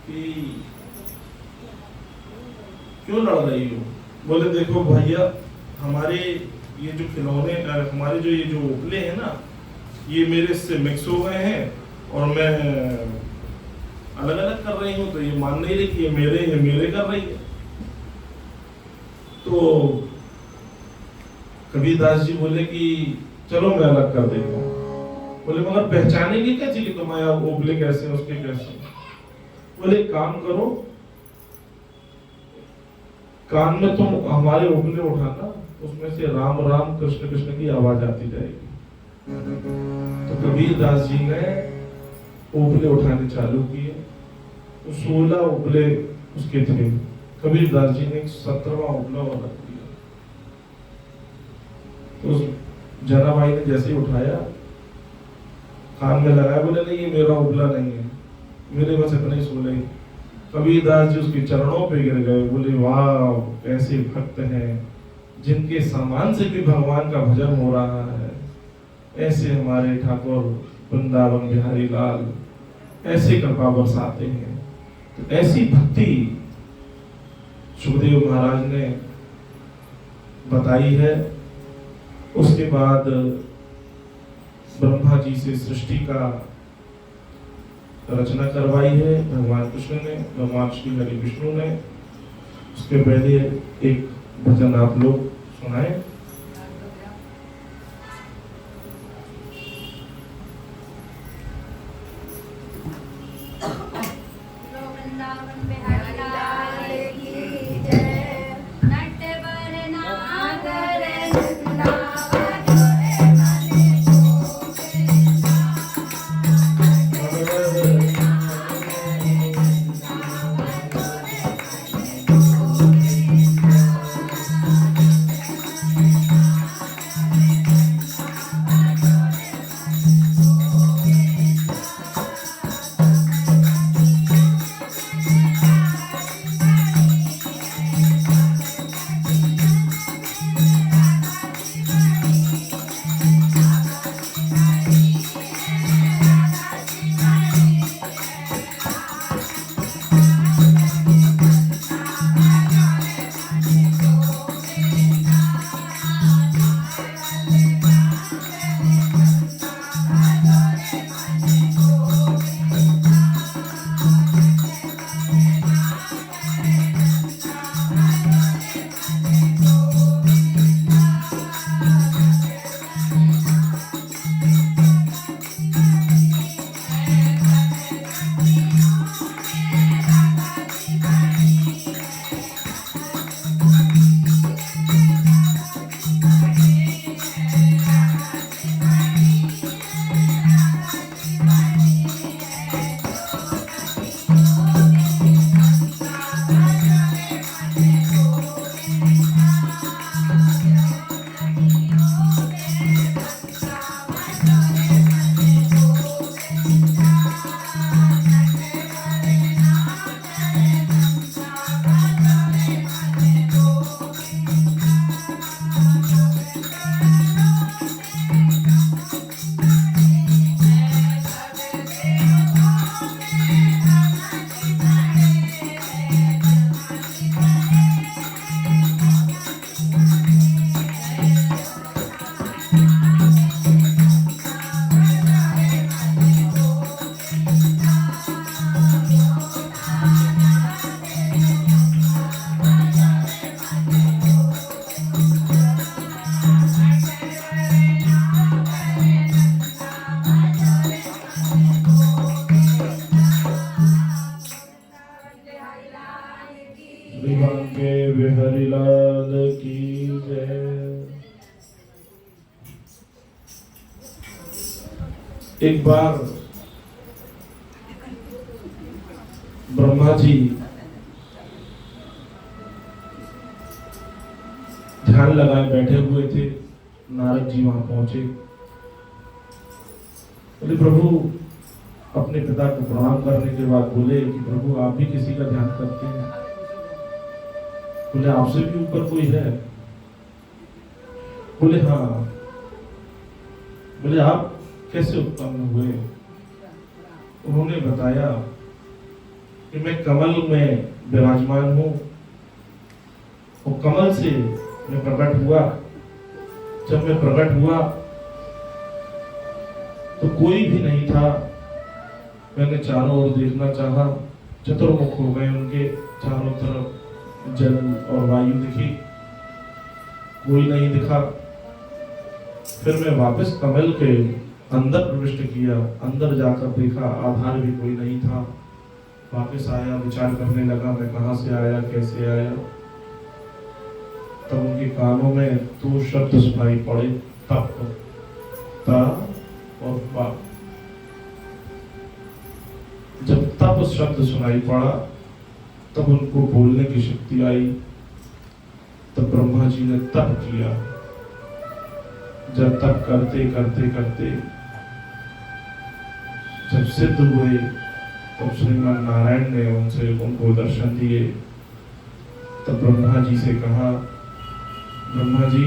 कि क्यों लड़ रही हो? बोले देखो भैया, हमारे ये जो खिलौने, हमारे जो ये जो ओपले हैं ना, ये मेरे से मिक्स हो गए हैं और मैं अलग अलग कर रही हूँ, तो ये मान नहीं रही कि ये मेरे कर रही है। तो कबीरदास जी बोले कि चलो मैं अलग कर देता हूँ। बोले मगर पहचानेंगे कैसे कि तुम्हारा ओपले कैसे उसके कैसे? बोले काम करो, कान में तुम हमारे ओपले उठाना, उसमें से राम राम कृष्ण कृष्ण की आवाज आती जाएगी। तो कबीरदास जी ने ओपले उठाने चालू किए, तो 16 ओपले उसके थे। कबीरदास जी ने 17वां ओपला और रख दिया। तो जनाबाई ने जैसे ही उठाया, कान में लगाया, बोले नहीं ये मेरा ओपला नहीं है, मेरे बस इतने ही 16 ही। कबीरदास जी उसके चरणों पे गिर गए, बोले वाह ऐसे भक्त हैं जिनके सम्मान से भी भगवान का भजन हो रहा है, ऐसे हमारे ठाकुर वृंदावन बिहारी लाल ऐसे कृपा बरसाते हैं। तो ऐसी भक्ति सुखदेव महाराज ने बताई है। उसके बाद ब्रह्मा जी से सृष्टि का रचना करवाई है भगवान कृष्ण ने, भगवान श्री हरि विष्णु ने। उसके पहले एक भजन आप लोग सुनाए। एक बार ब्रह्मा जी ध्यान लगाए बैठे हुए थे। नारद जी वहां पहुंचे। बोले प्रभु, अपने पिता को प्रणाम करने के बाद बोले कि प्रभु आप भी किसी का ध्यान करते हैं? बोले आपसे भी ऊपर कोई है? बोले हाँ। बोले आप कैसे उत्पन्न हुए? उन्होंने बताया कि मैं कमल में विराजमान हूं और कमल से मैं प्रकट हुआ। जब मैं प्रकट हुआ तो कोई भी नहीं था। मैंने चारों ओर देखना चाहा, चतुर्मुख हो गए उनके चारों तरफ जल और वायु दिखी, कोई नहीं दिखा। फिर मैं वापस कमल के अंदर प्रविष्ट किया, अंदर जाकर देखा, आधार भी कोई नहीं था। वापस आया, विचार करने लगा मैं कहां से आया, कैसे आया। तब उनके कानों में दो शब्द सुनाई पड़े, तप, ता और पा। जब तप शब्द सुनाई पड़ा तब उनको बोलने की शक्ति आई। तब ब्रह्मा जी ने तप किया। जब तप करते करते करते जब सिद्ध हुए तब श्रीमान नारायण ने उनको दर्शन दिए। तब ब्रह्मा जी से कहा, ब्रह्मा जी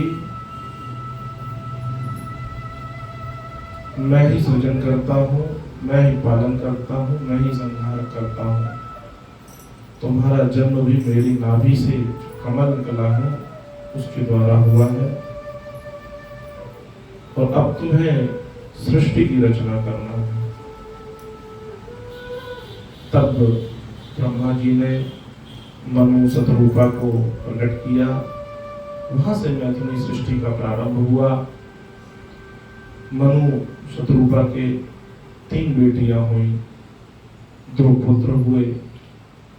मैं ही सृजन करता हूँ, मैं ही पालन करता हूँ, मैं ही संहार करता हूँ। तुम्हारा जन्म भी मेरी नाभि से कमल निकला है उसके द्वारा हुआ है और अब तुम्हें सृष्टि की रचना करना है। तब ब्रह्मा जी ने मनु शतरूपा को प्रकट किया। वहां से मैथिली सृष्टि का प्रारंभ हुआ। मनु शतरूपा के 3 बेटियां हुई, 2 पुत्र हुए,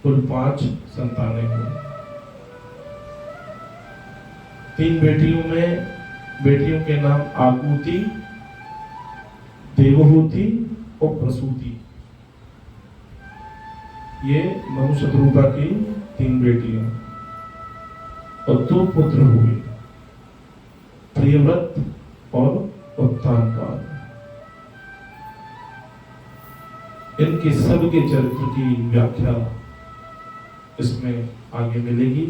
कुल 5 संतानें हुई। 3 बेटियों के नाम आकुति, देवहूति और प्रसूति। ये मनु शतरूपा की 3 बेटियां और 2 पुत्र हुए, प्रियव्रत और उत्तानपाद। इनके सबके चरित्र की व्याख्या इसमें आगे मिलेगी।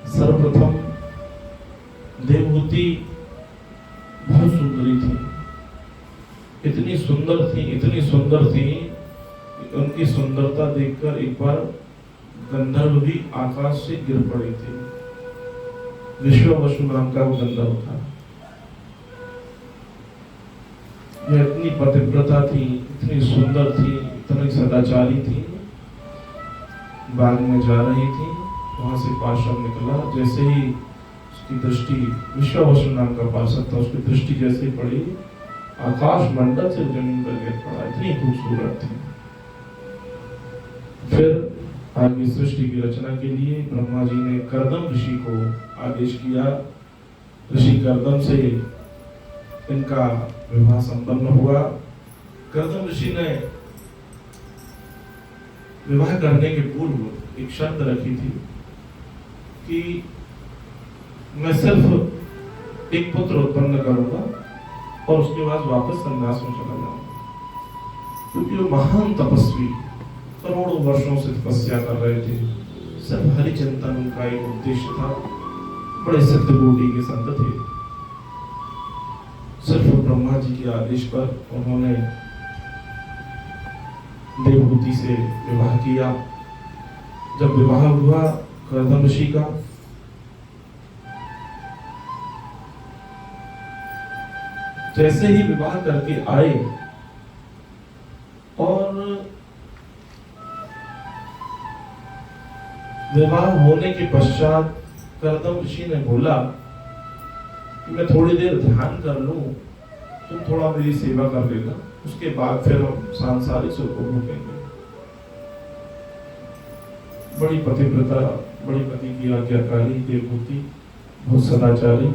सर्वप्रथम देवहूति बहुत सुंदरी थी, इतनी सुंदर थी कि उनकी सुंदरता देखकर एक बार गंधर्व भी आकाश से गिर पड़े थे। विश्ववसु नाम का वो गंधर्व था। यह इतनी पतिव्रता थी, इतनी सुंदर थी, इतनी सदाचारी थी। बाग में जा रही थी, वहां से पार्षद निकला। जैसे ही उसकी दृष्टि, विश्ववसु नाम का पार्षद था, उसकी दृष्टि जैसे पड़ी आकाश मंडल से जमीन पर गिर पड़ा। इतनी खूबसूरत थी। फिर आगे सृष्टि की रचना के लिए ब्रह्मा जी ने कर्दम ऋषि को आदेश किया। ऋषि कर्दम से इनका विवाह संपन्न हुआ। कर्दम ऋषि ने विवाह करने के पूर्व एक शर्त रखी थी कि मैं सिर्फ एक पुत्र उत्पन्न करूंगा और उसके बाद वापस संन्यास में चला जाऊंगा, क्योंकि वो महान तपस्वी करोड़ों वर्षों से तपस्या कर रहे थे। सिर्फ हरिचिंतन उनका एक उद्देश्य था। बड़े सिद्ध कोटि के संत थे। सिर्फ ब्रह्मा जी के आदेश पर उन्होंने देवहूति से विवाह किया। जब विवाह हुआ कर्दम ऋषि का, जैसे ही विवाह करके आए और विवाह होने के पश्चात कर्दम ऋषि ने बोला कि मैं थोड़ी देर ध्यान कर लूं, तुम थोड़ा मेरी सेवा कर लेना, उसके बाद फिर हम सांसारिक सुख को भोगेंगे। बड़ी पतिव्रता, बड़ी पति की आज्ञाकारी देवहूति, बहुत सदाचारी।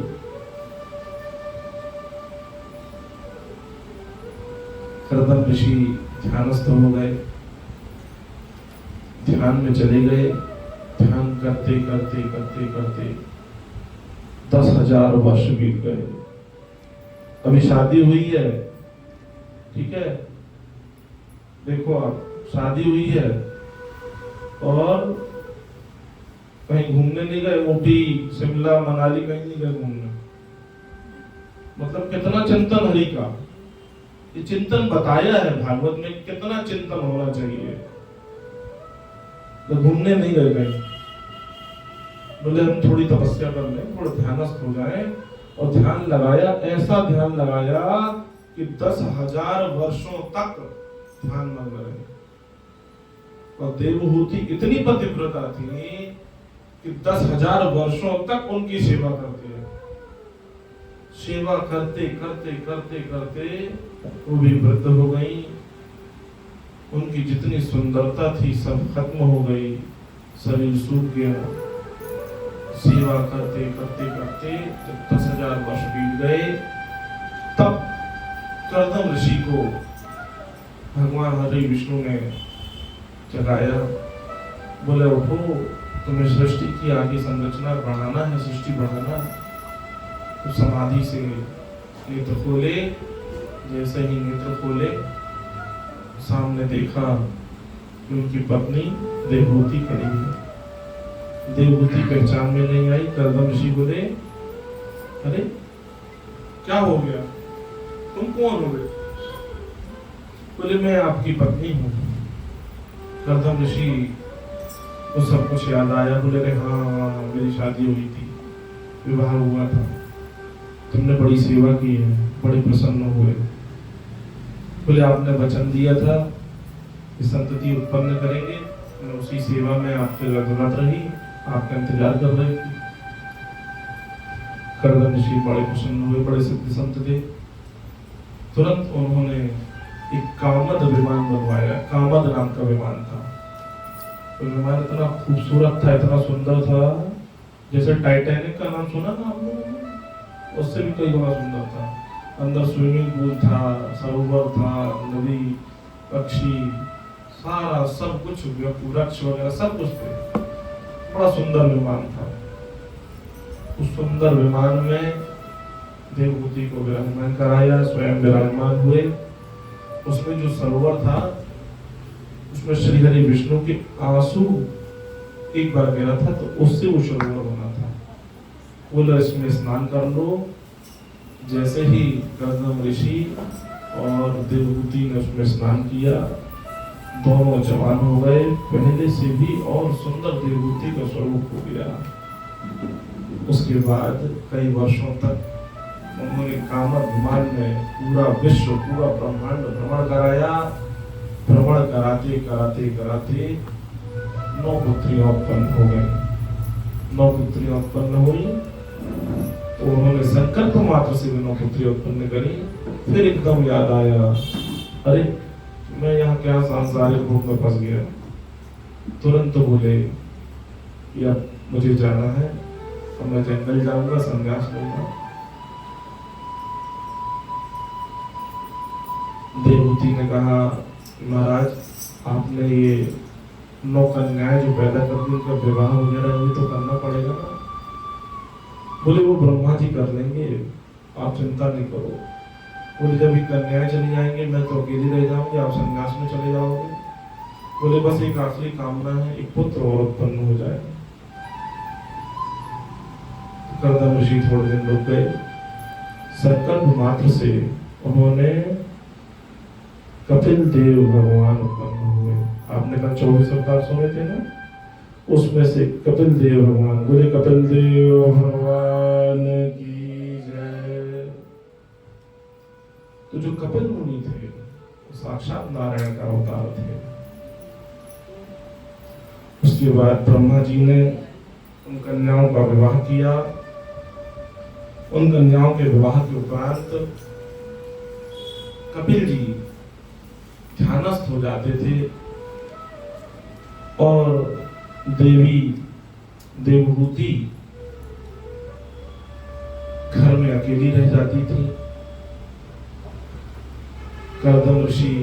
कर्दम ऋषि ध्यानस्थ हो गए, ध्यान में चले गए। ध्यान करते करते करते करते 10,000 वर्ष बीत गए। अभी शादी हुई है, ठीक है, देखो आप, शादी हुई है और कहीं घूमने नहीं गए, ऊटी शिमला मनाली कहीं नहीं गए घूमने। मतलब कितना चिंतन हरि का, ये चिंतन बताया है भागवत में, कितना चिंतन होना चाहिए। तो घूमने नहीं गए कहीं, बोले हम थोड़ी तपस्या कर लें, थोड़ा ध्यानस्थ हो जाए, और ध्यान लगाया, ऐसा ध्यान लगाया कि 10,000 वर्षों तक ध्यान मग्न रहे। और देवहूति इतनी पतिव्रता थी कि 10,000 वर्षों तक उनकी सेवा करते हैं। सेवा करते करते करते करते वो भी वृद्ध हो गई, उनकी जितनी सुंदरता थी सब खत्म हो गई, शरीर सूख गया। सेवा करते करते करते जब 10,000 वर्ष बीत गए, तब कर्दम ऋषि को भगवान हरि विष्णु ने जगाया। बोले उठो, तुम्हें सृष्टि की आगे संरचना बढ़ाना है, सृष्टि बढ़ाना। तो समाधि से नेत्र खोले, जैसे ही नेत्र खोले सामने देखा कि उनकी पत्नी देवहूति खड़ी है। देवहूति पहचान में नहीं आई। कर्दम ऋषि बोले, अरे क्या हो गया, तुम कौन हो? बोले मैं आपकी पत्नी हूँ। कर्दम ऋषि को सब कुछ याद आया। बोले हाँ, मेरी शादी हुई थी, विवाह हुआ था, तुमने बड़ी सेवा की है, बड़े प्रसन्न हुए। बोले आपने वचन दिया था कि संतति उत्पन्न करेंगे, मैं उसी सेवा में आपके लगभग रही, आपका इंतजार कर रही थी। कर्दम ऋषि बड़े प्रसन्न हुए, बड़े सिद्ध संत थे। तुरंत उन्होंने एक कामद विमान बनवाया। कामद नाम का विमान था। तो विमान इतना खूबसूरत था, इतना सुंदर था, जैसे टाइटैनिक का नाम सुना था आप लोगों ने, उससे भी कई गुना सुंदर था। अंदर स्विमिंग पूल था, सरोवर था, नदी, पक्षी, सारा सब कुछ, वृक्ष वगैरह सब कुछ थे। बड़ा सुंदर विमान था। उस सुंदर विमान में देवहूति को विराजमान कराया, स्वयं विराजमान हुए। उसमें जो सरोवर था, उसमें श्री हरि विष्णु के आंसू एक बार गिरा था, तो उससे वो सरोवर बना था। बोला इसमें स्नान कर लो। जैसे ही कर्दम ऋषि और देवहूति ने उसमें स्नान किया, दोनों जवान हो गए, पहले से भी और सुंदर देवहूति का स्वरूप हो गया। उसके बाद कई वर्षों तक उन्होंने कामद विमान में पूरा विश्व, पूरा ब्रह्मांड भ्रमण कराया। भ्रमण कराते कराते कराते 9 पुत्रियां उत्पन्न हो गई। 9 पुत्रियां उत्पन्न हुई तो उन्होंने संकल्प मात्र से 9 पुत्रियां उत्पन्न करी। फिर एकदम याद आया, अरे मैं यहाँ क्या सांसारिक रूप में फंस गया। तुरंत बोले कि अब मुझे जाना है, अब मैं जंगल जाऊंगा, संन्यास लूंगा। देवहूति ने कहा, महाराज आपने ये 9 कन्याएं जो पैदा कर दी, उनका विवाह वगैरह भी तो करना पड़ेगा ना। बोले वो ब्रह्मा जी कर लेंगे, आप चिंता नहीं करो। बोले जब ये कन्याएं चली जाएंगे मैं तो अकेली रह जाऊंगी, आप संन्यास में चले जाओगे। बोले बस एक आखिरी कामना है, एक पुत्र और उत्पन्न हो जाए। तो कर्दम ऋषि थोड़े दिन रुक गए। संकल्प मात्र से उन्होंने कपिल देव भगवान उत्पन्न हुए। आपने कल 24 अवतार सुने थे ना, उसमें से कपिल देव भगवान। बोले कपिल देव भगवान की जय। तो जो कपिल मुनि थे साक्षात नारायण का अवतार थे। उसके बाद ब्रह्मा जी ने उन कन्याओं का विवाह किया। उन कन्याओं के विवाह के उपरांत कपिल जी ध्यानस्थ हो जाते थे और देवी देवहूति घर में अकेली रह जाती थी। कर्दम ऋषि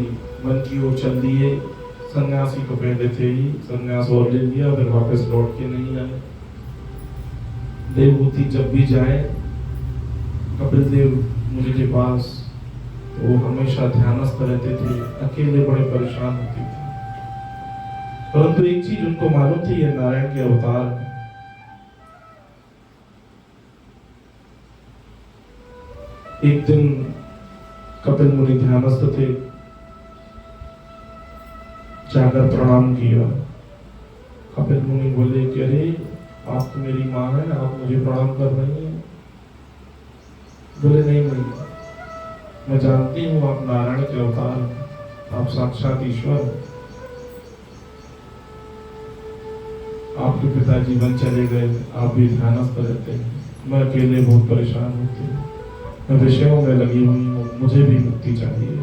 वन की ओर चल दिए। सन्यासी को पहले थे ही सन्यास और ले लिया, फिर वापस लौट के नहीं आए। देवहूति जब भी जाए कपिल देव मुनि के पास, तो वो हमेशा ध्यानस्थ रहते थे, अकेले बड़े परेशान होते थे। परंतु एक चीज उनको मालूम थी, ये नारायण के अवतार हैं। एक दिन कपिल मुनि ध्यानस्थ थे, जाकर प्रणाम किया। कपिल मुनि बोले कि अरे आप तो मेरी माँ है, आप मुझे प्रणाम कर रही हैं। बोले नहीं, मैं जानती हूँ आप नारायण के अवतार हैं, आप साक्षात ईश्वर हैं। आपके पिताजी वन चले गए, आप भी ध्यानस्थ रहते हैं, मैं अकेले बहुत परेशान होती हूँ, मैं विषयों में लगी हुई हूँ, मुझे भी मुक्ति चाहिए।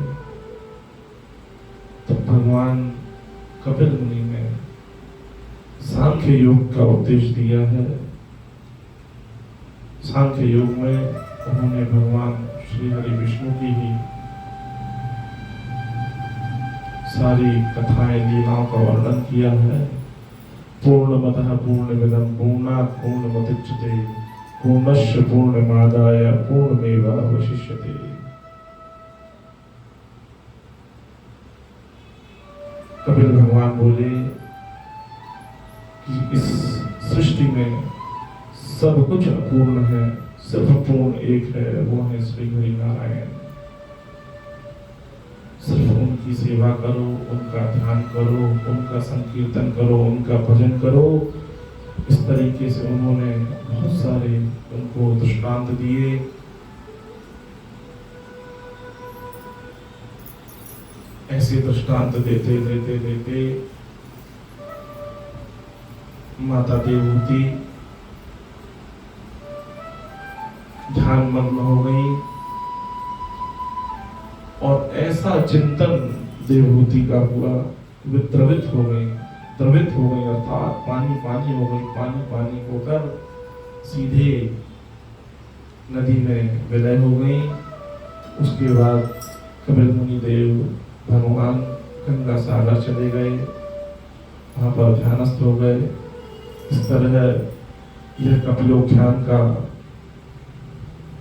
तब भगवान कपिल मुनि ने सांख्य योग का उपदेश दिया है। सांख्य योग में उन्होंने भगवान श्री हरि विष्णु की ही सारी कथाएं लीलाओं का वर्णन किया है। पूर्णमतः पूर्णमिदं पूर्णात् पूर्णमुदच्यते पूर्णस्य पूर्णमादाय पूर्णमेवावशिष्यते। कपिल भगवान बोले कि इस सृष्टि में सब कुछ अपूर्ण है, सिर्फ पूर्ण एक है, वो है श्री हरि नारायण। सिर्फ उनकी सेवा करो, उनका ध्यान करो, उनका संकीर्तन करो, उनका भजन करो। इस तरीके से उन्होंने बहुत सारे उनको दृष्टांत दिए। ऐसे दृष्टांत देते देते देते माता देवहूति ध्यान मग्न हो गई और ऐसा चिंतन देवहूति का हुआ, वे द्रवित हो गई अर्थात पानी पानी हो गई। पानी पानी होकर सीधे नदी में विलय हो गई। उसके बाद कपिल मुनि देव भगवान गंगा सागर चले गए, वहां पर ध्यानस्थ हो गए। इस तरह यह कपिलोख्यान का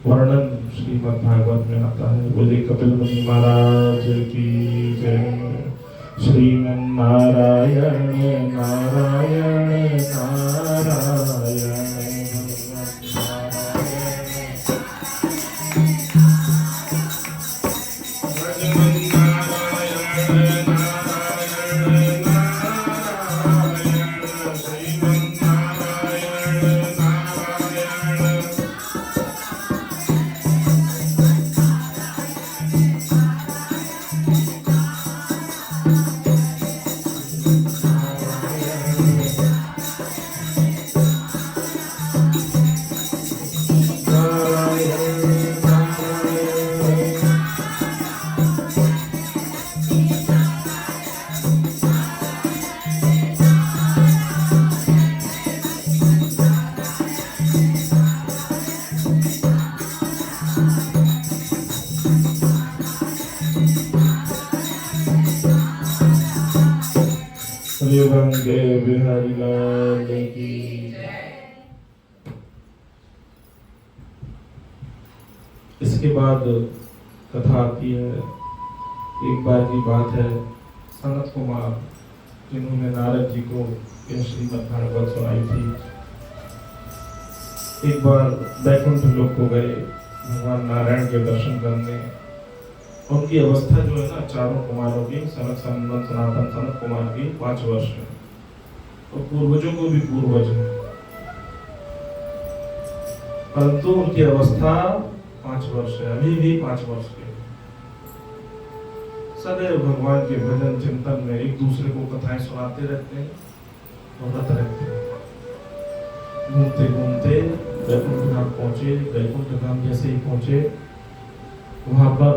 वर्णन श्रीमद् भागवत में आता है। बोले कपिल मुनि महाराज की जय। श्रीमन्नारायण नारायण नारायण रंगे बिहारी लाल की। इसके बाद कथा आती है। एक बार की बात है, सनत कुमार जिन्होंने नारद जी को यह श्रीमद् भागवत सुनाई थी, एक बार बैकुंठ लोक को गए भगवान नारायण के दर्शन करने। उनकी अवस्था जो है ना, चारों कुमारों की, सनत सनंदन सनातन सनत कुमार की 5 वर्ष है और पूर्वजों को भी पूर्वज है, परंतु उनकी अवस्था 5 वर्ष है, अभी भी 5 वर्ष के। सदैव भगवान के भजन चिंतन में एक दूसरे को कथाएं सुनाते रहते हैं और रत रहते हैं। घूमते घूमते बैकुंठ धाम पहुंचे। बैकुंठ धाम जैसे ही पहुंचे, वहां पर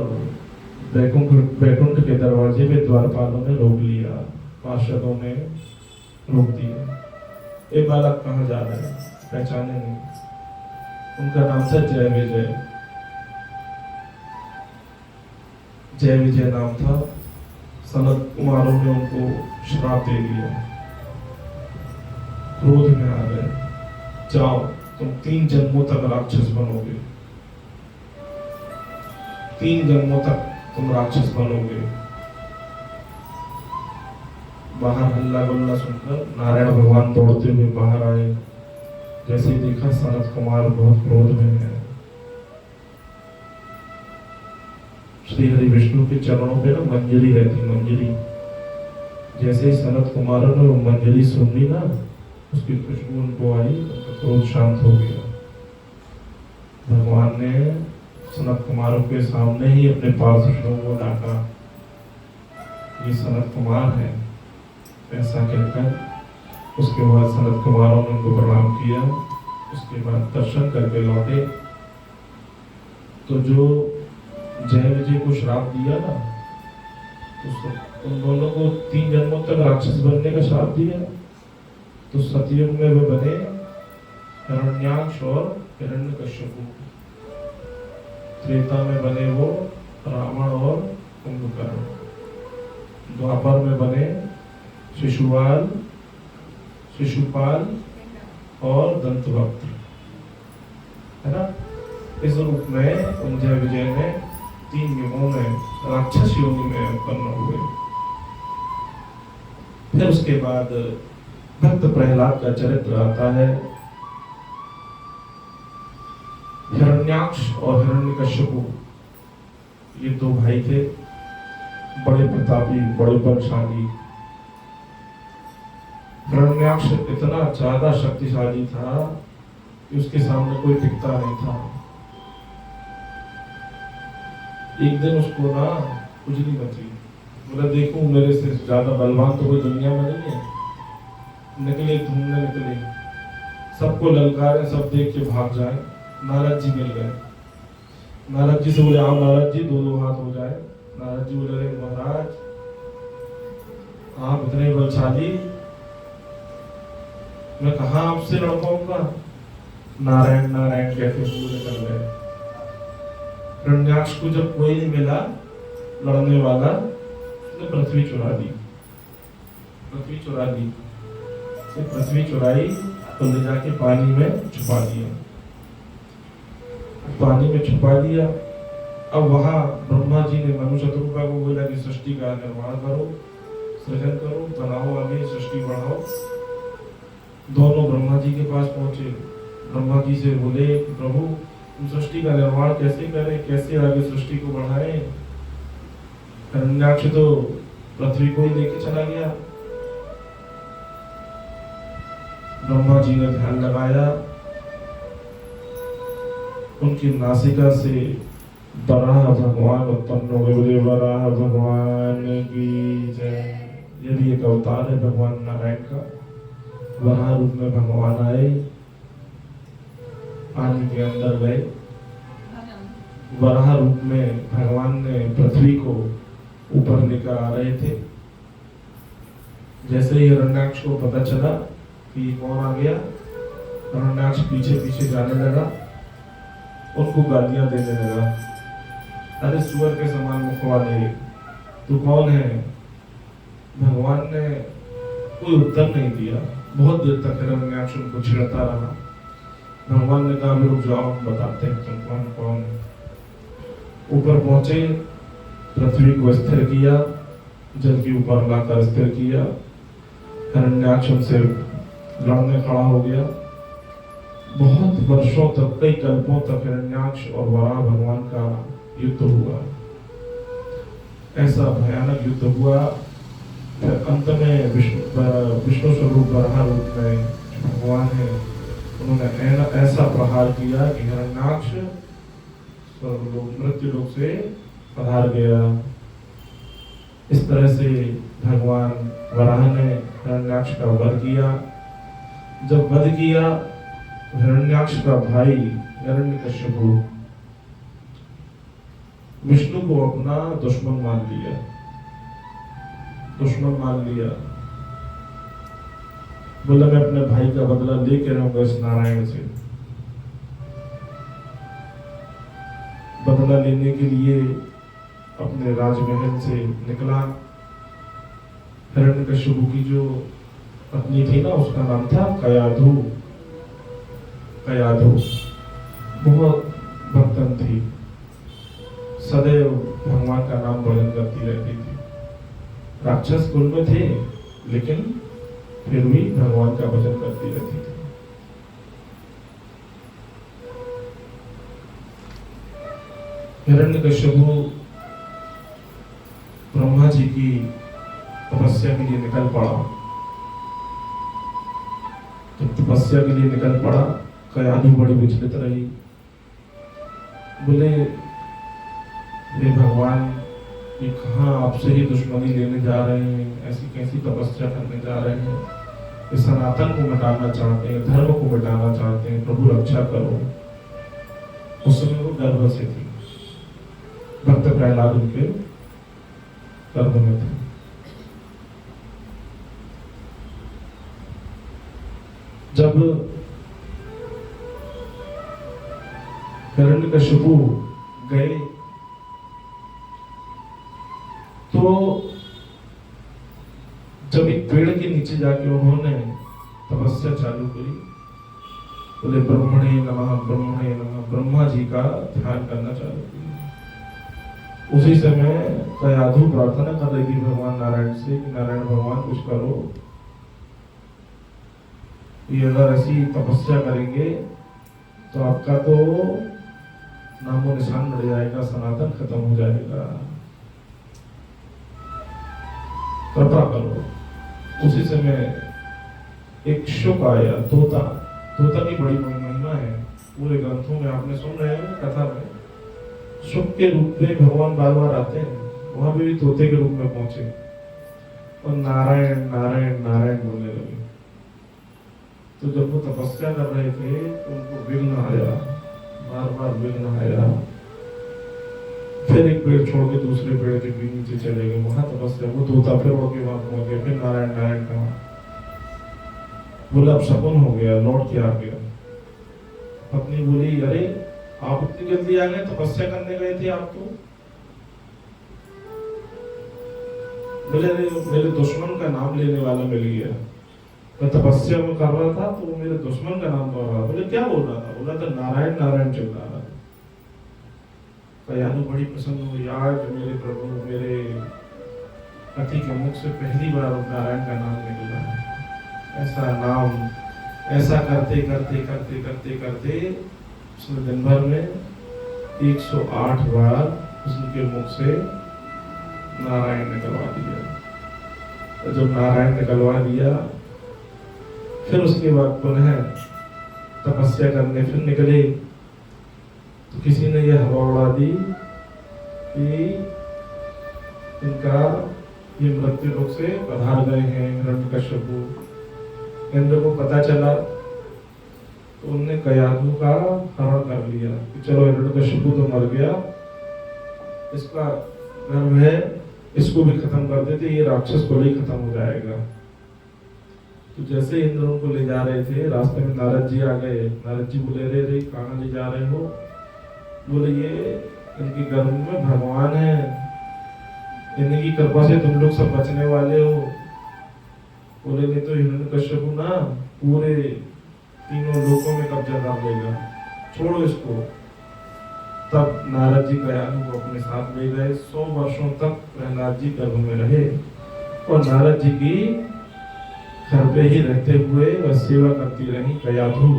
बैकुंठ के दरवाजे में द्वारपालों ने रोक लिया, पार्षदों ने रोक दिया। ये बालक कहाँ जा रहे हैं, पहचाने नहीं। उनका नाम था जय विजय। जय विजय नाम था। सनत कुमारों ने उनको श्राप दे दिया, क्रोध में आ गए, जाओ तुम 3 जन्मों तक राक्षस बनोगे, 3 जन्मों तक तुम राक्षस बनोगे। बाहर हल्ला गुल्ला सुनकर नारायण भगवान दौड़ते हुए बाहर आए। जैसे ही देखा सनत कुमार बहुत क्रोध में है। श्री हरि विष्णु के चरणों पे ना मंजरी रहती, मंजरी। जैसे ही सनत कुमार ने वो मंजरी सुनी ना, उसकी खुशबू उनको आई, उनका क्रोध शांत हो गया। भगवान ने सनत कुमारों के सामने ही अपने पार्षदों को डांटा, ये सनत कुमार है, ऐसा कहकर उसके बाद सनत कुमारों ने उनको प्रणाम किया। उसके बाद दर्शन करके लौटे। तो जो जय विजय को श्राप दिया ना, तो उन दोनों को 3 जन्मों तक राक्षस बनने का श्राप दिया। तो सतयुग में वे बने हिरण्याक्ष और हिरण्यकश्यप। त्रेता में बने वो रावण और कुंभकर्ण। द्वापर में बने शिशुपाल और दंतवक्त्र, है ना। इस रूप में उन जय विजय ने 3 युगों में राक्षस योनि में उत्पन्न हुए। फिर उसके बाद भक्त प्रहलाद का चरित्र आता है। हिरण्याक्ष और हिरण्यकश्यप ये 2 भाई थे, बड़े प्रतापी, बड़े बलशाली। हिरण्याक्ष इतना ज्यादा शक्तिशाली था कि उसके सामने कोई टिकता नहीं था। एक दिन उसको ना खुजली मची, बोला देखूं मेरे से ज्यादा बलवान तो कोई दुनिया में नहीं है। निकले, घूमने निकले, सबको ललकारे, सब देख के भाग जाए। नारद जी मिल गए। नारद जी से बोले आओ नारद जी, 2-2 हाथ हो जाए। नारद जी बोले महाराज आप इतने बलशाली, मैं कहा आपसे लड़ पाऊंगा। नारायण नारायण कहते पूरे कर गए। हिरण्याक्ष को जब कोई नहीं मिला लड़ने वाला, उसने पृथ्वी चुरा ली। पृथ्वी चुराई तो ले जाके पानी में छुपा दिया। पानी में छुपा दिया। अब वहां ब्रह्मा जी ने मनु शत्रुपा को बोला कि सृष्टि का निर्माण करो, सृजन करो, बनाओ, आगे सृष्टि बढ़ाओ। दोनों ब्रह्मा जी के पास पहुंचे। ब्रह्मा जी से बोले प्रभु हम सृष्टि का निर्माण कैसे करें, कैसे आगे सृष्टि को बढ़ाएं। हिरण्याक्ष तो पृथ्वी को ही लेके चला गया। ब्रह्मा जी ने ध्यान लगाया, उनकी नासिका से वराह भगवान उत्पन्न हो गए। बोले वराह भगवान की जय। ये भी एक अवतार है भगवान नारायण का। वराह रूप में भगवान आए, पानी के अंदर गए। वराह रूप में भगवान ने पृथ्वी को ऊपर लेकर आ रहे थे। जैसे ही हिरण्याक्ष को पता चला कि कौन आ गया, हिरण्याक्ष पीछे पीछे जाने लगा, उनको गालियां देने लगा। अरे सुअर के समान मुख वाले, तू कौन है? भगवान ने कोई उत्तर नहीं दिया। बहुत देर तक हिरण्याक्ष उनको छिड़ता रहा। भगवान ने कहा रुक जाओ, बताते हैं तुम कौन कौन। ऊपर पहुंचे, पृथ्वी को स्थिर किया, जल के ऊपर लाकर स्थिर किया। हिरण्याक्ष उनसे लड़ने खड़ा हो गया। बहुत वर्षों तक, कई कल्पों तक हिरण्याक्ष और वराह भगवान का युद्ध हुआ। ऐसा भयानक युद्ध हुआ। फिर अंत में विष्णु स्वरूप वराह रूप में भगवान है, उन्होंने ऐसा प्रहार किया कि हिरण्याक्ष मृत्यु लोक से पधार गया। इस तरह से भगवान वराह ने हिरण्याक्ष का वध किया। जब वध किया, हिरण्याक्ष का भाई हिरण्यकश्यप विष्णु को अपना दुश्मन मान लिया। बोला मैं अपने भाई का बदला लेके रहूंगा इस नारायण से। बदला लेने के लिए अपने राजमहल से निकला। हिरण्यकशिपु की जो पत्नी थी ना, उसका नाम था कयाधु। कयाधु बहुत भक्तन थी, सदैव भगवान का नाम भजन करती रहती थी। राक्षस कुल में थे, लेकिन फिर भी भगवान का भजन करती रहती थी। हिरण्यकशिपु ब्रह्मा जी की तपस्या के लिए निकल पड़ा। जब तपस्या के लिए निकल पड़ा, कयाधु बड़ी विचलित रही। बोले, ये भगवान, ये कहाँ आपसे ही दुश्मनी लेने जा रहे हैं, ऐसी कैसी तपस्या करने जा रहे हैं, ये सनातन को मिटाना चाहते हैं, धर्म को मिटाना चाहते हैं, प्रभु रक्षा करो। उस समय वो गर्भ से थी, भक्त प्रहलाद उनके गर्भ में थे। जब हिरण्यकशिपु गए तो जब एक पेड़ के नीचे जाके उन्होंने तपस्या चालू करी, बोले ब्रह्मणे नमः, ब्रह्मणे नमः, ब्रह्मा जी का ध्यान करना चालू किया। उसी समय कयाधु प्रार्थना कर रही थी भगवान नारायण से कि नारायण भगवान कुछ करो, ये अगर ऐसी तपस्या करेंगे तो आपका तो नामो निशान बढ़ जाएगा, सनातन खत्म हो जाएगा, कृपा करो। उसी समय एक शुक आया, तोता। तोता की बड़ी महिमा है, पूरे ग्रंथों में आपने सुन रहे हैं, कथा में शुक के रूप में भगवान बार बार आते हैं, वहां भी तोते के रूप में पहुंचे और नारायण नारायण नारायण बोलने लगे। तो जब वो तपस्या कर रहे थे तो उनको विघ्न आया, बार बार विघ्न आया। फिर एक पेड़ छोड़ के दूसरे पेड़ के भी नीचे चले गए, वहां तपस्या। वो तोता फिर उड़ के वहां पहुंच गया, फिर नारायण नारायण कहा। बोला अब शकुन हो गया, लौट के आ गया। पत्नी बोली, अरे आप इतनी जल्दी आ गए, तपस्या करने गए थे आप तो। बोले मेरे दुश्मन का नाम लेने वाला मिल गया, मैं तपस्या में कर रहा था तो वो मेरे दुश्मन का नाम बोल रहा। बोले क्या बोल रहा था? बोला था नारायण नारायण चल रहा था। कयाधु बड़ी प्रसन्न हुई, आज मेरे प्रभु, मेरे पति के मुख से पहली बार नारायण का नाम निकला है। ऐसा नाम, ऐसा करते करते करते करते करते उसने दिन भर में 108 बार उसके मुख से नारायण निकलवा दिया। जब नारायण निकलवा दिया, फिर उसके बाद पुनः तपस्या करने फिर निकले तो किसी ने यह हवा उड़ा दी कि इनका ये मृत्यु लोक से पधार गए हैं हिरण्यकशिपु। इंद्र को पता चला तो उन्होंने कयाधु का हरण कर लिया कि चलो हिरण्यकशिपु तो मर गया, इसका गर्भ है, इसको भी खत्म कर देते, ये राक्षस को ही खत्म हो जाएगा। तो जैसे इंद्र उनको ले जा रहे थे, रास्ते में नारद जी आ गए। नारद जी बोले, रे कहाँ ले जा रहे हो? बोले ये इनके गर्भ में भगवान है, इनकी कृपा से तुम लोग सब बचने वाले हो। बोले नहीं तो हिरण्यकशिपु ना पूरे तीनों लोकों में कब्जा कर लेगा, छोड़ो इसको। तब नारद जी कयाधु को अपने साथ ले गए। 100 वर्षों तक प्रहलाद जी गर्भ में रहे और नारद जी की घर पे ही रहते हुए वह सेवा करती रही कयाधु।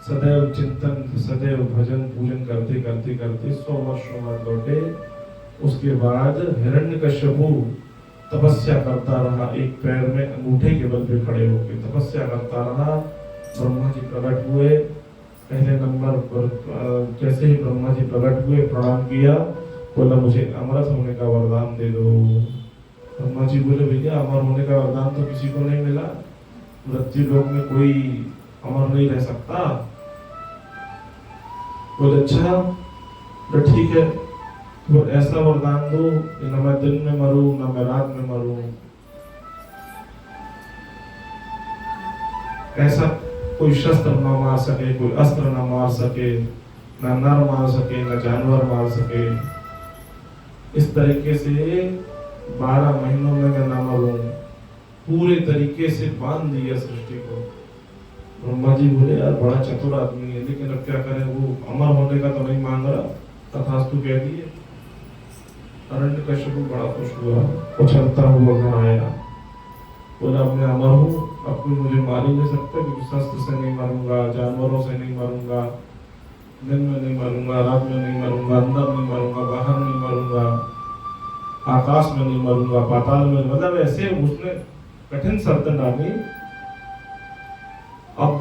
सदैव चिंतन, सदैव भजन पूजन करते करते करते 100 वर्षों बाद लौटे। उसके बाद हिरण्यकशिपु तपस्या करता रहा, एक पैर में अंगूठे के बल पे खड़े होकर तपस्या करता रहा। ब्रह्मा जी प्रकट हुए। पहले नंबर पर जैसे ही ब्रह्मा जी प्रकट हुए, प्रणाम किया, बोला मुझे अमृत होने का वरदान दे दो। ब्रह्मा जी बोले, भैया अमर होने का वरदान तो किसी को नहीं मिला, मृत्यु लोक में कोई अमर नहीं रह सकता। बोले अच्छा तो ठीक है, तो ऐसा वरदान दो कि न मैं दिन में मरूं न मैं रात में मरूं, ऐसा कोई शस्त्र न मार सके, कोई अस्त्र न मार सके, न नर मार सके, न जानवर मार सके, इस तरीके से 12 महीनों में मैं न मरूं, पूरे तरीके से बांध दिया सृष्टि को। ब्रह्मा जी बोले यार बड़ा चतुर आदमी है, लेकिन अब क्या करें, वो अमर होने का तो नहीं मांग रहा, तथास्तु कह दिए। हिरण्यकश्यप बड़ा खुश हुआ, उछलता हुआ घर आया, बोला अब मैं अमर हूँ, अब कोई मुझे मार ही नहीं सकता, क्योंकि शस्त्र से नहीं मरूंगा, जानवरों से नहीं मरूंगा, दिन में नहीं मरूंगा, रात में नहीं मरूंगा, अंदर नहीं मरूंगा, बाहर नहीं मरूंगा, आकाश में नहीं मरूंगा, पाताल में, मतलब ऐसे उसने कठिन शर्त डाली। अब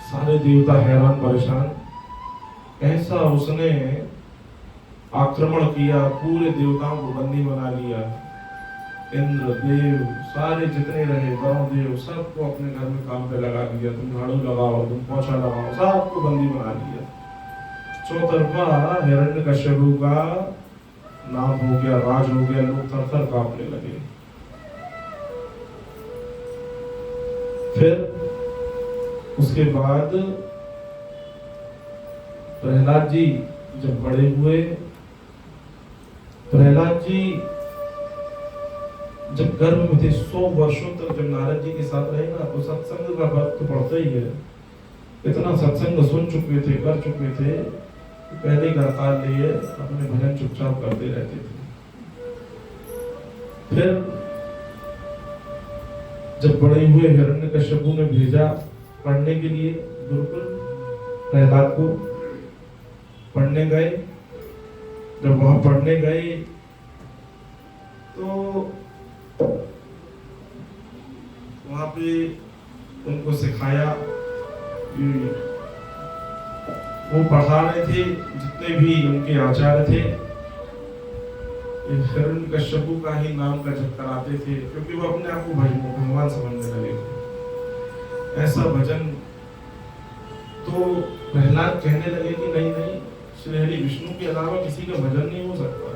सारे देवता हैरान परेशान, ऐसा उसने आक्रमण किया, पूरे देवताओं को बंदी बना लिया। इंद्र देव सारे जितने रहे, वरुण देव, सबको अपने घर में काम पे लगा दिया, तुम झाड़ू लगाओ, तुम पोछा लगाओ, सबको बंदी बना लिया। चौतरफा हिरण्यकश्यप का नाम हो गया, राज हो गया, लोग थर-थर कांपने लगे। फिर उसके बाद प्रहलाद जी जब बड़े हुए, प्रहलाद जी जब गर्भ में थे 100 वर्षों तक जब नारद जी के साथ रहे ना, तो सत्संग का फर्क तो पड़ता ही है। इतना सत्संग सुन चुके थे, कर चुके थे, पहले ही करताल लिए अपने भजन चुपचाप करते रहते थे। फिर जब बड़े हुए, हिरण्यकश्यप ने भेजा पढ़ने के लिए गुरुकुल, प्रहलाद को पढ़ने गए। जब वहां पढ़ने गए तो वहां पे उनको सिखाया कि वो पढ़ा रहे थे, जितने भी उनके आचार्य थे हिरण्यकश्यप का ही नाम का जप कराते थे, क्योंकि वो अपने आप को भगवान समझने लगे थे। ऐसा भजन तो प्रहलाद कहने लगे कि नहीं नहीं, श्री हरि विष्णु के अलावा किसी का भजन नहीं हो सकता।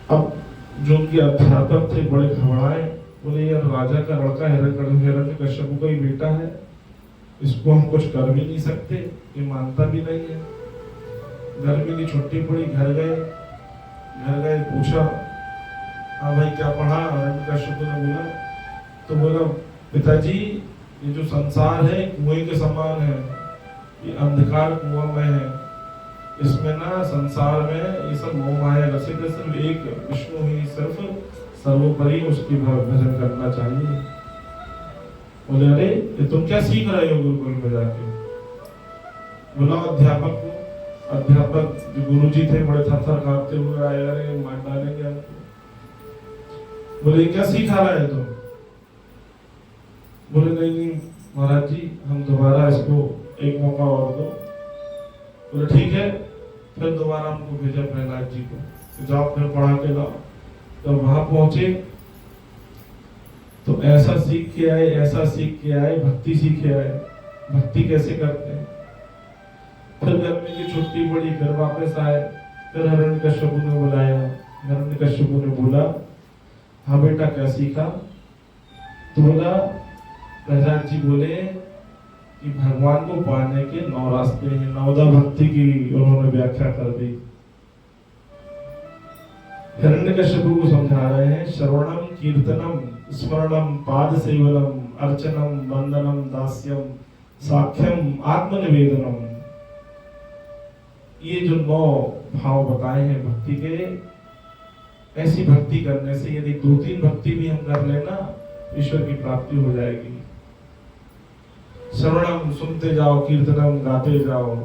अब जो उनके अध्यापक थे बड़े घबराए, बोले यार राजा का लड़का हिरण्यकश्यप का ही बेटा है, इसको हम कुछ कर भी नहीं सकते, ये मानता भी नहीं है। गर्मी की छुट्टी पड़ी, घर गए पूछा, हाँ भाई क्या पढ़ा? हिरण्यकश्यप ने बोला, तो बोला पिताजी ये जो संसार है कुएं के समान है, ये अंधकार कुआं में है, इसमें ना संसार में ये सब मोह माया रसिक है, सिर्फ एक विष्णु ही सिर्फ सर्वोपरि, उसकी भजन करना चाहिए। बोले अरे ये तुम क्या सीख रहे हो गुरुकुल में जाके? बोला अध्यापक को, अध्यापक जो गुरु जी थे बड़े थर-थर कांपते हुए आए, अरे मार डालेंगे आपको। बोले क्या सिखा रहे हैं तुम? बोले नहीं महाराज जी, हम दोबारा इसको एक मौका और दो। बोले ठीक है। फिर दोबारा हमको भेजा प्रहलाद जी को, जाओ फिर पढ़ा के लाओ। तो वहां पहुंचे तो ऐसा सीख के आए, ऐसा सीख के आए, भक्ति सीखे आए। भक्ति कैसे करते हैं? फिर गर्मी की छुट्टी पड़ी, फिर वापस आए, फिर हिरण्यकश्यप ने बुलाया। हिरण्यकश्यप ने बोला हाँ बेटा क्या सीखा? तो बोला, प्रहलाद जी बोले कि भगवान को पाने के 9 रास्ते हैं। नवदा भक्ति की उन्होंने व्याख्या कर दी। हिरण्यकश्यप को समझा रहे हैं, श्रवणम कीर्तनम स्मरणम पाद सेवनम अर्चनम वंदनम दास्यम साख्यम आत्मनिवेदनम। ये जो 9 भाव बताए हैं भक्ति के, ऐसी भक्ति करने से यदि 2-3 भक्ति भी हम कर लेना, ईश्वर की प्राप्ति हो जाएगी। श्रवणम सुनते जाओ, कीर्तनम गाते जाओ,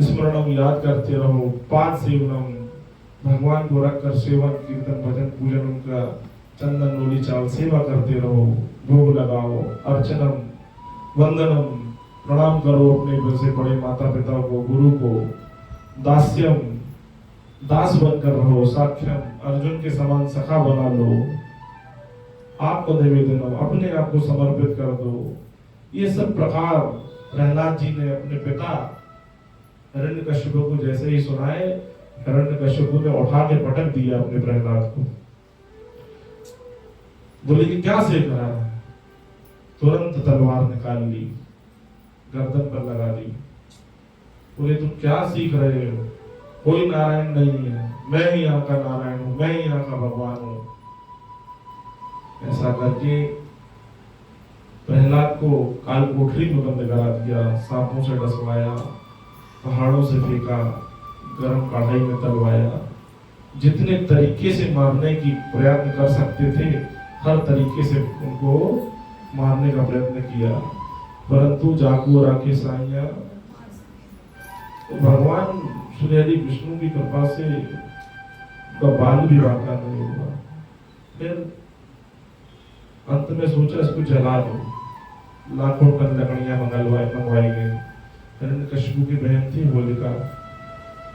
स्मरणम याद करते रहो, पाद सेवनम भगवान को रखकर सेवन कीर्तन भजन पूजन उनका चंदन रोली चावल सेवा करते रहो, भोग लगाओ, अर्चनम वंदनम प्रणाम करो अपने से बड़े माता पिता को, गुरु को, दास्यम दास बनकर रहो, साख्यम अर्जुन के समान सखा बना लो, आपको निवेदन अपने आप को समर्पित कर दो। ये सब प्रकार प्रहलाद जी ने अपने पिता हिरण्यकश्यप को जैसे ही सुनाए, हिरण्यकश्यप ने उठा के पटक दिया अपने प्रहलाद को। बोले कि क्या सीख रहा है? तुरंत तलवार निकाल ली, गर्दन पर लगा दी। बोले तुम क्या सीख रहे हो? कोई नारायण नहीं है, मैं ही यहाँ का नारायण हूँ, मैं ही यहाँ का भगवान हूँ। ऐसा करके प्रहलाद को काल कोठरी में बंद करा दिया, सांपों से डसवाया, पहाड़ों से फेंका, गर्म कढ़ाई में तलवाया। जितने तरीके से मारने की प्रयत्न कर सकते थे हर तरीके से उनको मारने का प्रयत्न किया, परंतु जाको राखे साइया, भगवान श्री हरि विष्णु की कृपा से बाल भी बांका नहीं हुआ। फिर अंत में सोचा इसको जला दो, लाखों टन लकड़ियां मंगवाई गई। हिरण्यकशिपु की बहन थी होलिका,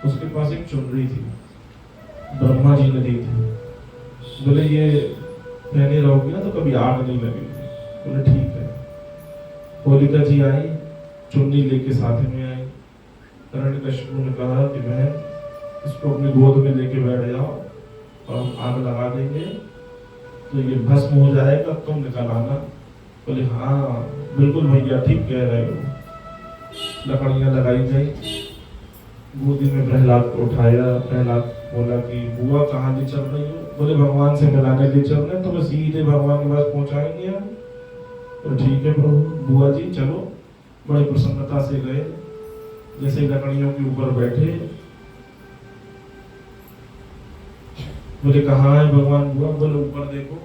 उसके पास एक चुनरी थी, ब्रह्मा जी ने दी थी। बोले ये पहने रहोगे ना तो कभी आग नहीं लगेगी। बोले ठीक है। होलिका जी आई, चुन्नी लेके साथ में आई। हिरण्यकशिपु ने कहा कि बहन इसको अपनी गोद में लेके बैठ जाओ और हम आग लगा देंगे तो ये भस्म हो जाएगा, तुम निकल आना। बोले हाँ बिल्कुल भैया ठीक कह रहे हो। लकड़ियां लगाई गई, गोदी में प्रहलाद को उठाया। प्रहलाद बोला कि बुआ कहाँ ले चल रही हो? बोले भगवान से मिलाने ले चल रहे, तो बस सीधे भगवान के पास पहुंचाएंगे हम। तो ठीक है प्रभु, बुआ जी चलो। बड़ी प्रसन्नता से गए। जैसे लकड़ियों के ऊपर बैठे, बोले कहाँ है भगवान बुआ? बोले ऊपर देखो।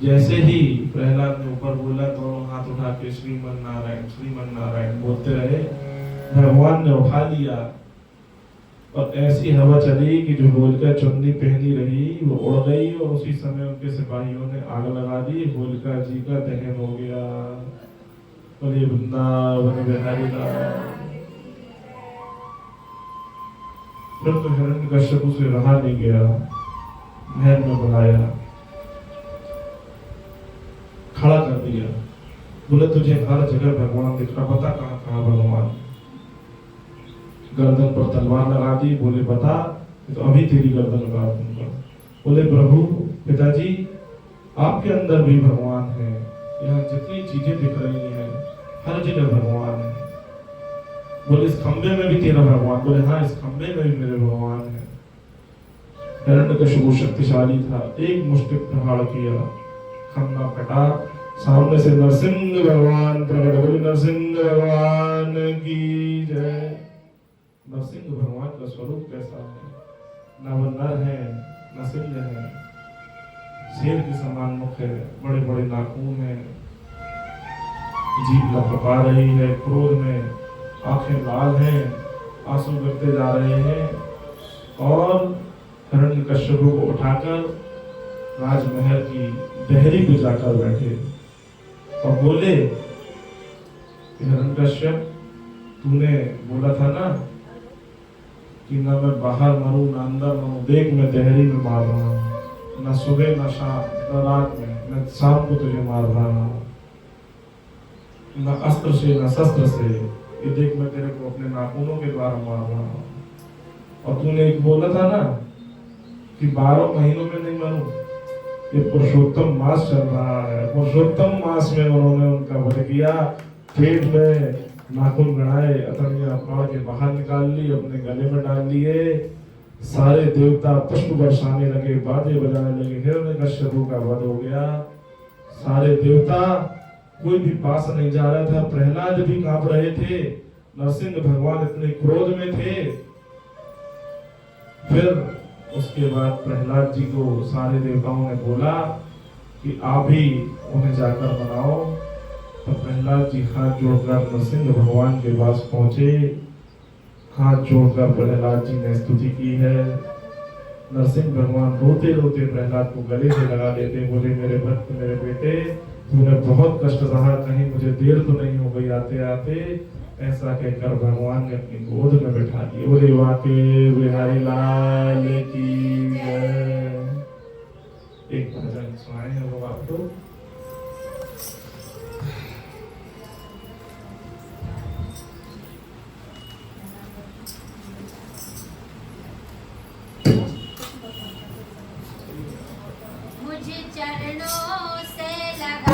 जैसे ही प्रहलाद ने ऊपर बोला, दोनों हाथ उठा के श्रीमन नारायण बोलते रहे। भगवान ने उठा लिया और ऐसी हवा चली कि जो होलिका चुन्नी पहनी रही वो उड़ गई और उसी समय उनके सिपाहियों ने आग लगा दी। होलिका जी का दहन हो गया। बोले वृंदावन बिहारी लाल। फिर तो हिरण्यकश्यप से रहा नहीं गया, महल में बुलाया, खड़ा कर दिया। बोले तुझे हर जगह भगवान दिख रहा, बता कहाँ कहाँ भगवान? गर्दन पर तलवार लगा दी। बोले बता, तो अभी तेरी गर्दन काट दूंगा। बोले प्रभु पिताजी आपके अंदर भी भगवान है, यहाँ जितनी चीजें दिख रही हैं हर जगह भगवान है। बोले इस खंबे में भी तेरा भगवान? बोले हाँ इस खंबे में भी मेरे भगवान है। हिरण्यकशिपु शक्तिशाली था, एक मुष्टि प्रहार किया, खंबा फटा, सामने से नरसिंह भगवान प्रकट। बोले नरसिंह भगवान की जय। नरसिंह भगवान का स्वरूप कैसा है? न वो नर है न सिंह है, शेर के समान मुख है, बड़े बड़े नाखून है, जीभ लपका रही है, क्रोध में आंखें लाल हैं, आंसू गिरते जा रहे हैं। और हिरण्यकश्यप को उठाकर राजमहल की देहरी पे जाकर बैठे और बोले हिरण्यकश्यप तूने बोला था ना कि न मैं बाहर मरूं न अंदर मरूं, देख मैं देहरी में मार रहा हूं, न सुबह न शाम न रात में, न शाम को तुझे मार रहा हूं, न अस्त्र से न शस्त्र से, ये देख मैं तेरे को अपने नाखूनों के द्वारा मार रहा हूं। और तूने एक बोला था ना कि 12 महीनों में नहीं मरूं, ये पुरुषोत्तम मास चल रहा है, पुरुषोत्तम मास में उन्होंने उनका वध किया, पेट में नाखून गड़ाए, अतनियां फाड़ के बाहर निकाल ली, अपने गले में डाल लिए। सारे देवता पुष्प बरसाने लगे, बाजे बजाने लगे, हिरण्यकश्यप का वध हो गया। सारे देवता, कोई भी पास नहीं जा रहा था, प्रहलाद भी कांप रहे थे, नरसिंह भगवान इतने क्रोध में थे। फिर उसके बाद प्रहलाद जी को सारे देवताओं ने बोला कि आप ही उन्हें जाकर मनाओ। तो प्रहलाद जी हाथ जोड़कर नरसिंह भगवान के पास पहुंचे। हाथ जोड़कर प्रहलाद जी ने स्तुति की है। नरसिंह भगवान रोते रोते प्रहलाद को गले से लगा देते, बोले मेरे भक्त मेरे बेटे तूने बहुत कष्ट सहा, कहीं मुझे देर तो नहीं हो गई आते आते। ऐसा कहकर भगवान ने अपनी गोद में बैठा दिया। बोले वाके बिहारी लाल की जय। एक भजन सुनाए हैं वो आपको। मुझे चरणों से लगा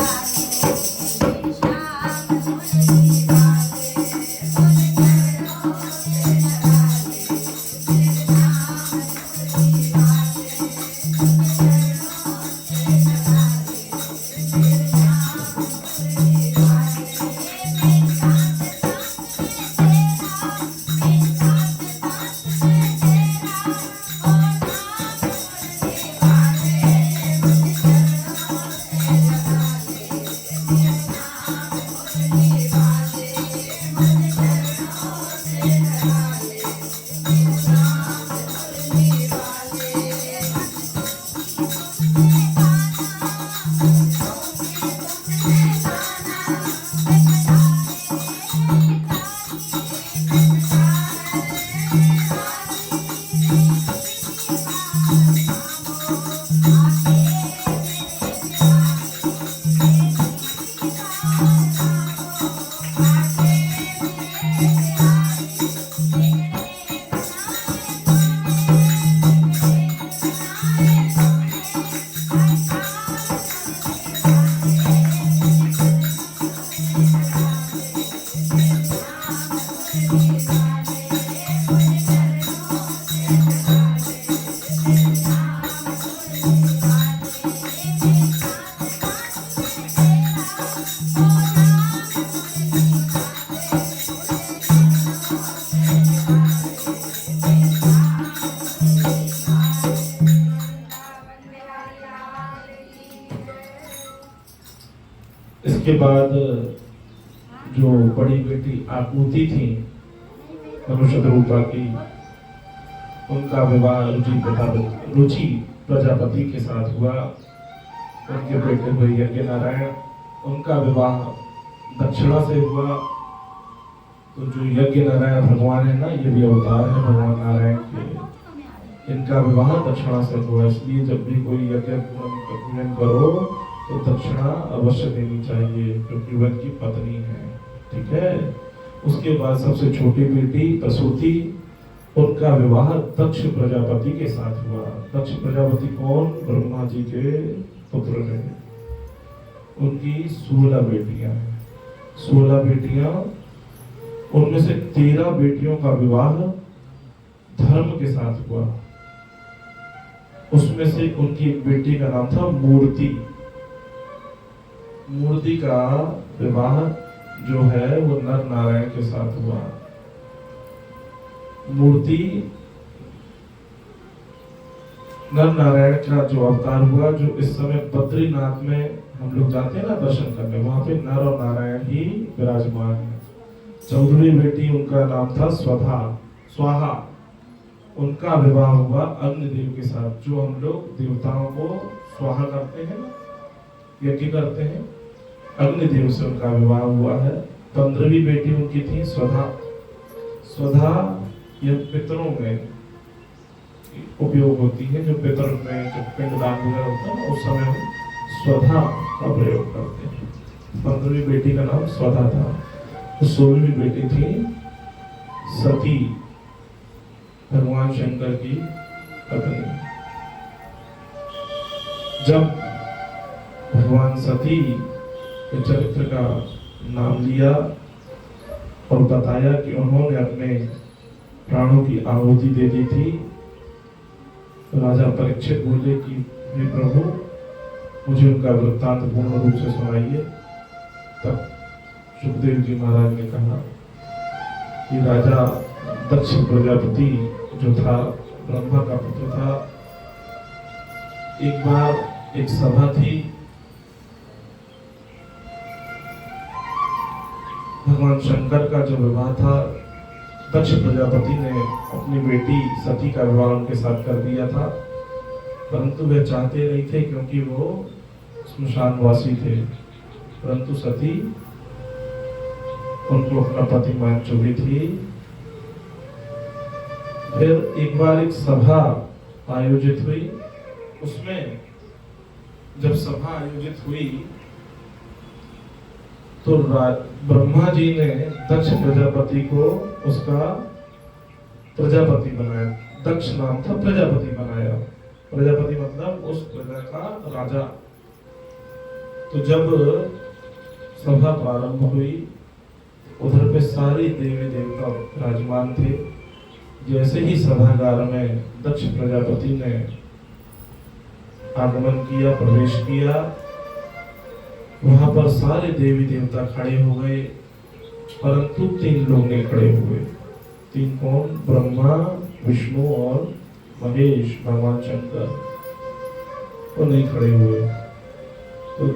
उसके बाद जो बड़ी बेटी आकुति थी मनुष्य रूपा की, उनका विवाह रुचि प्रजापति के साथ हुआ। उनके बेटे हुए यज्ञ नारायण, उनका विवाह दक्षिणा से हुआ। तो जो यज्ञ नारायण भगवान है ना, ये भी अवतार है भगवान नारायण के, इनका विवाह दक्षिणा से हुआ। इसलिए जब भी कोई यज्ञ पूजन करो तो दक्षिणा अवश्य देनी चाहिए, क्योंकि वह की पत्नी है। ठीक है। उसके बाद सबसे छोटी बेटी प्रसूति, उनका विवाह दक्ष प्रजापति के साथ हुआ। दक्ष प्रजापति कौन? ब्रह्मा जी के पुत्र है। उनकी 16 बेटियां हैं। 16 बेटियां, उनमें से 13 बेटियों का विवाह धर्म के साथ हुआ। उसमें से उनकी एक बेटी का नाम था मूर्ति। मूर्ति का विवाह जो है वो नर नारायण के साथ हुआ। मूर्ति नर नारायण का जो अवतार हुआ, जो इस समय बद्रीनाथ में हम लोग जाते हैं ना दर्शन करने, वहां पे नर और नारायण ही विराजमान है। 14वीं बेटी, उनका नाम था स्वाहा। उनका विवाह हुआ अग्निदेव के साथ। जो हम लोग देवताओं को स्वाहा करते हैं, यज्ञ करते हैं, अग्निदेव से उनका विवाह हुआ है। 15वीं बेटी उनकी थी स्वधा। यह पितरों में उपयोग होती है। जो पितर में जब पिंडदान वगैरह होता है, उस समय स्वधा का प्रयोग करते हैं। 15वीं बेटी का नाम स्वधा था। 16वीं बेटी थी सती, भगवान शंकर की पत्नी। जब भगवान सती के चरित्र का नाम लिया और बताया कि उन्होंने अपने प्राणों की आहुति दे दी थी, तो राजा परीक्षित बोले कि हे प्रभु, मुझे उनका वृत्तांत पूर्ण रूप से सुनाइए। तब सुखदेव जी महाराज ने कहा कि राजा दक्ष प्रजापति जो था, ब्रह्मा का पुत्र था, एक बार एक सभा थी। भगवान शंकर का जो विवाह था, दक्ष प्रजापति ने अपनी बेटी सती का विवाह उनके साथ कर दिया था, परंतु वे चाहते नहीं थे क्योंकि वो श्मशानवासी थे। परंतु सती उनको अपना पति मान चुकी थी। फिर एक बार एक सभा आयोजित हुई। उसमें जब सभा आयोजित हुई तो ब्रह्मा जी ने दक्ष प्रजापति को उसका प्रजापति बनाया। दक्ष नाम था, प्रजापति बनाया। प्रजापति मतलब उस प्रजा का राजा। तो जब सभा प्रारंभ हुई, उधर पे सारे देवी देवता विराजमान थे। जैसे ही सभागार में दक्ष प्रजापति ने आगमन किया, प्रवेश किया, वहां पर सारे देवी देवता खड़े हो गए, परंतु 3 लोग नहीं खड़े हुए। 3 कौन? ब्रह्मा, विष्णु और महेश, भगवान शंकर, वो नहीं खड़े हुए। तो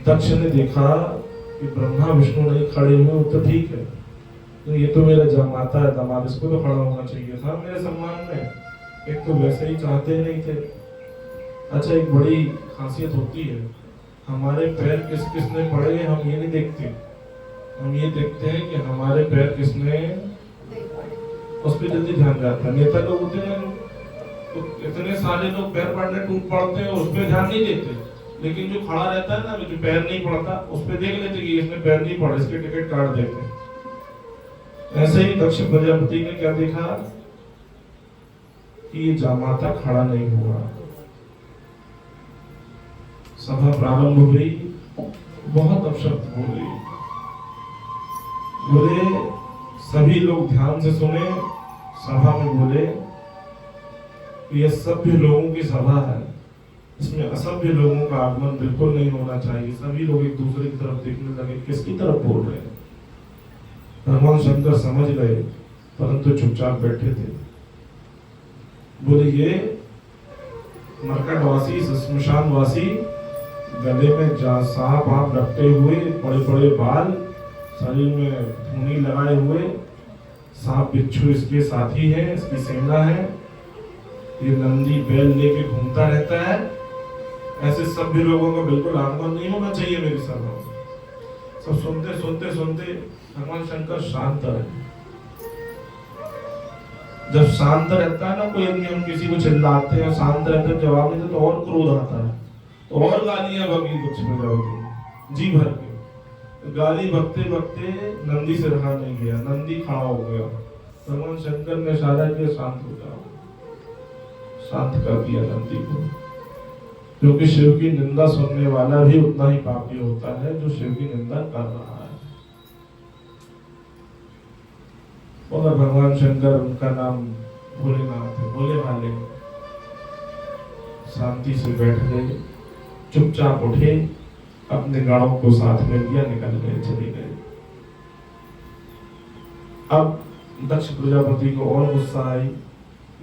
दक्ष ने देखा कि ब्रह्मा विष्णु नहीं खड़े हुए, तो ठीक है, तो ये तो मेरा जमाता है, दामाद, इसको तो खड़ा होना चाहिए था मेरे सम्मान में। एक तो वैसे ही चाहते नहीं थे। अच्छा, एक बड़ी खासियत होती है, हमारे पैर किस किसने पड़े हम ये नहीं देखते, हम ये देखते हैं कि हमारे पैर किसने, उस पर जल्दी ध्यान जाता है। नेता लोग होते हैं ना, तो इतने सारे लोग पैर पड़ने टूट पड़ते हैं, उस पर ध्यान नहीं देते, लेकिन जो खड़ा रहता है ना, जो पैर नहीं पड़ता, उस पर देख लेते कि इसमें पैर नहीं पड़ा, इसके टिकट काट देते। ऐसे ही दक्ष प्रजापति ने क्या देखा कि ये जामाता खड़ा नहीं हुआ। सभा प्रारंभ हुई, बहुत अपशब्द बोले, सभी लोग ध्यान से सुने। सभा में बोले, यह सभ्य लोगों की सभा है, इसमें असभ्य लोगों का आगमन बिल्कुल नहीं होना चाहिए। सभी लोग एक दूसरे की तरफ देखने लगे, किसकी तरफ बोल रहे हैं। भगवान शंकर समझ गए, परंतु चुपचाप बैठे थे। बोले, ये मरकटवासी, श्मशानवासी गले में जा सांप आप रखते हुए, बड़े बड़े बाल, शरीर में धूनी लगाए हुए, सांप बिच्छू इसके साथी है, इसकी सेना है, ये नंदी बैल लेके घूमता रहता है। ऐसे सभ्य लोगों को बिल्कुल आगमन नहीं होना चाहिए मेरी सभा में। सब सुनते सुनते सुनते भगवान शंकर शांत रहे। जब शांत रहता है ना कोई आदमी, हम किसी को चिल्लाते हैं, शांत रहते हैं, जवाब नहीं देते तो और क्रोध आता है, तो और गालियां बगी कुछ में जाओगी जी भर के। गाली बकते बकते नंदी से रहा नहीं गया, नंदी खड़ा हो गया। भगवान शंकर ने इशारा किया शांत हो जाओ, शांत कर दिया नंदी को। क्योंकि शिव की निंदा सुनने वाला भी उतना ही पापी होता है जो शिव की निंदा कर रहा है। और भगवान शंकर, उनका नाम भोलेनाथ है, भोले भाले, शांति से बैठ गए, चुपचाप उठे, अपने गणों को साथ में लिया, निकल गए, चले गए। अब दक्ष प्रजापति को और गुस्सा आई,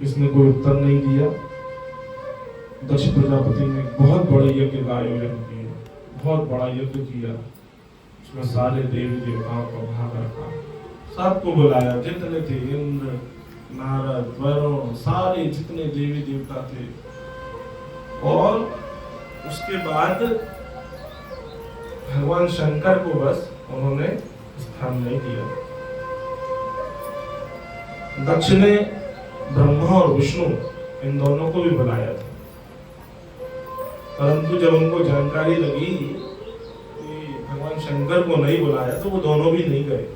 इसने कोई उत्तर नहीं दिया। दक्ष प्रजापति ने बहुत बड़े यज्ञ का आयोजन किया, बहुत बड़ा यज्ञ किया, उसमें सारे देवी देवताओं को भाग रखा, सबको बुलाया, जितने थे, इंद्र, नारद, वरुण, सारे जितने देवी देवता थे। और उसके बाद भगवान शंकर को बस उन्होंने स्थान नहीं दिया। दक्ष ने ब्रह्मा और विष्णु इन दोनों को भी बुलाया था, परंतु जब उनको जानकारी लगी कि भगवान शंकर को नहीं बुलाया तो वो दोनों भी नहीं गए।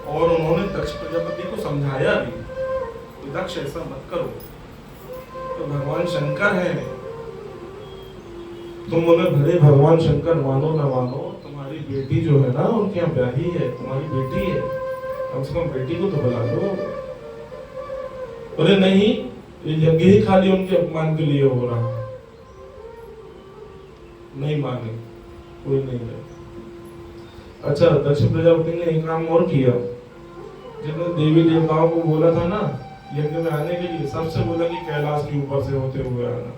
और उन्होंने दक्ष प्रजापति को समझाया भी कि दक्ष ऐसा मत करो, तो भगवान शंकर है, तुम उन्हें भले भगवान शंकर मानो ना मानो, तुम्हारी बेटी जो है ना उनके यहाँ ब्याही है, तुम्हारी बेटी है, कम से कम बेटी को तो बुला दो। बोले नहीं, ये यज्ञ ही खाली उनके अपमान के लिए हो रहा, नहीं माने, कोई नहीं है। अच्छा, दक्ष प्रजापति ने एक काम और किया, जिन्होंने देवी देवताओं को बोला था ना यज्ञ में आने के लिए, सबसे बोला कि कैलाश के ऊपर से होते हुए आना,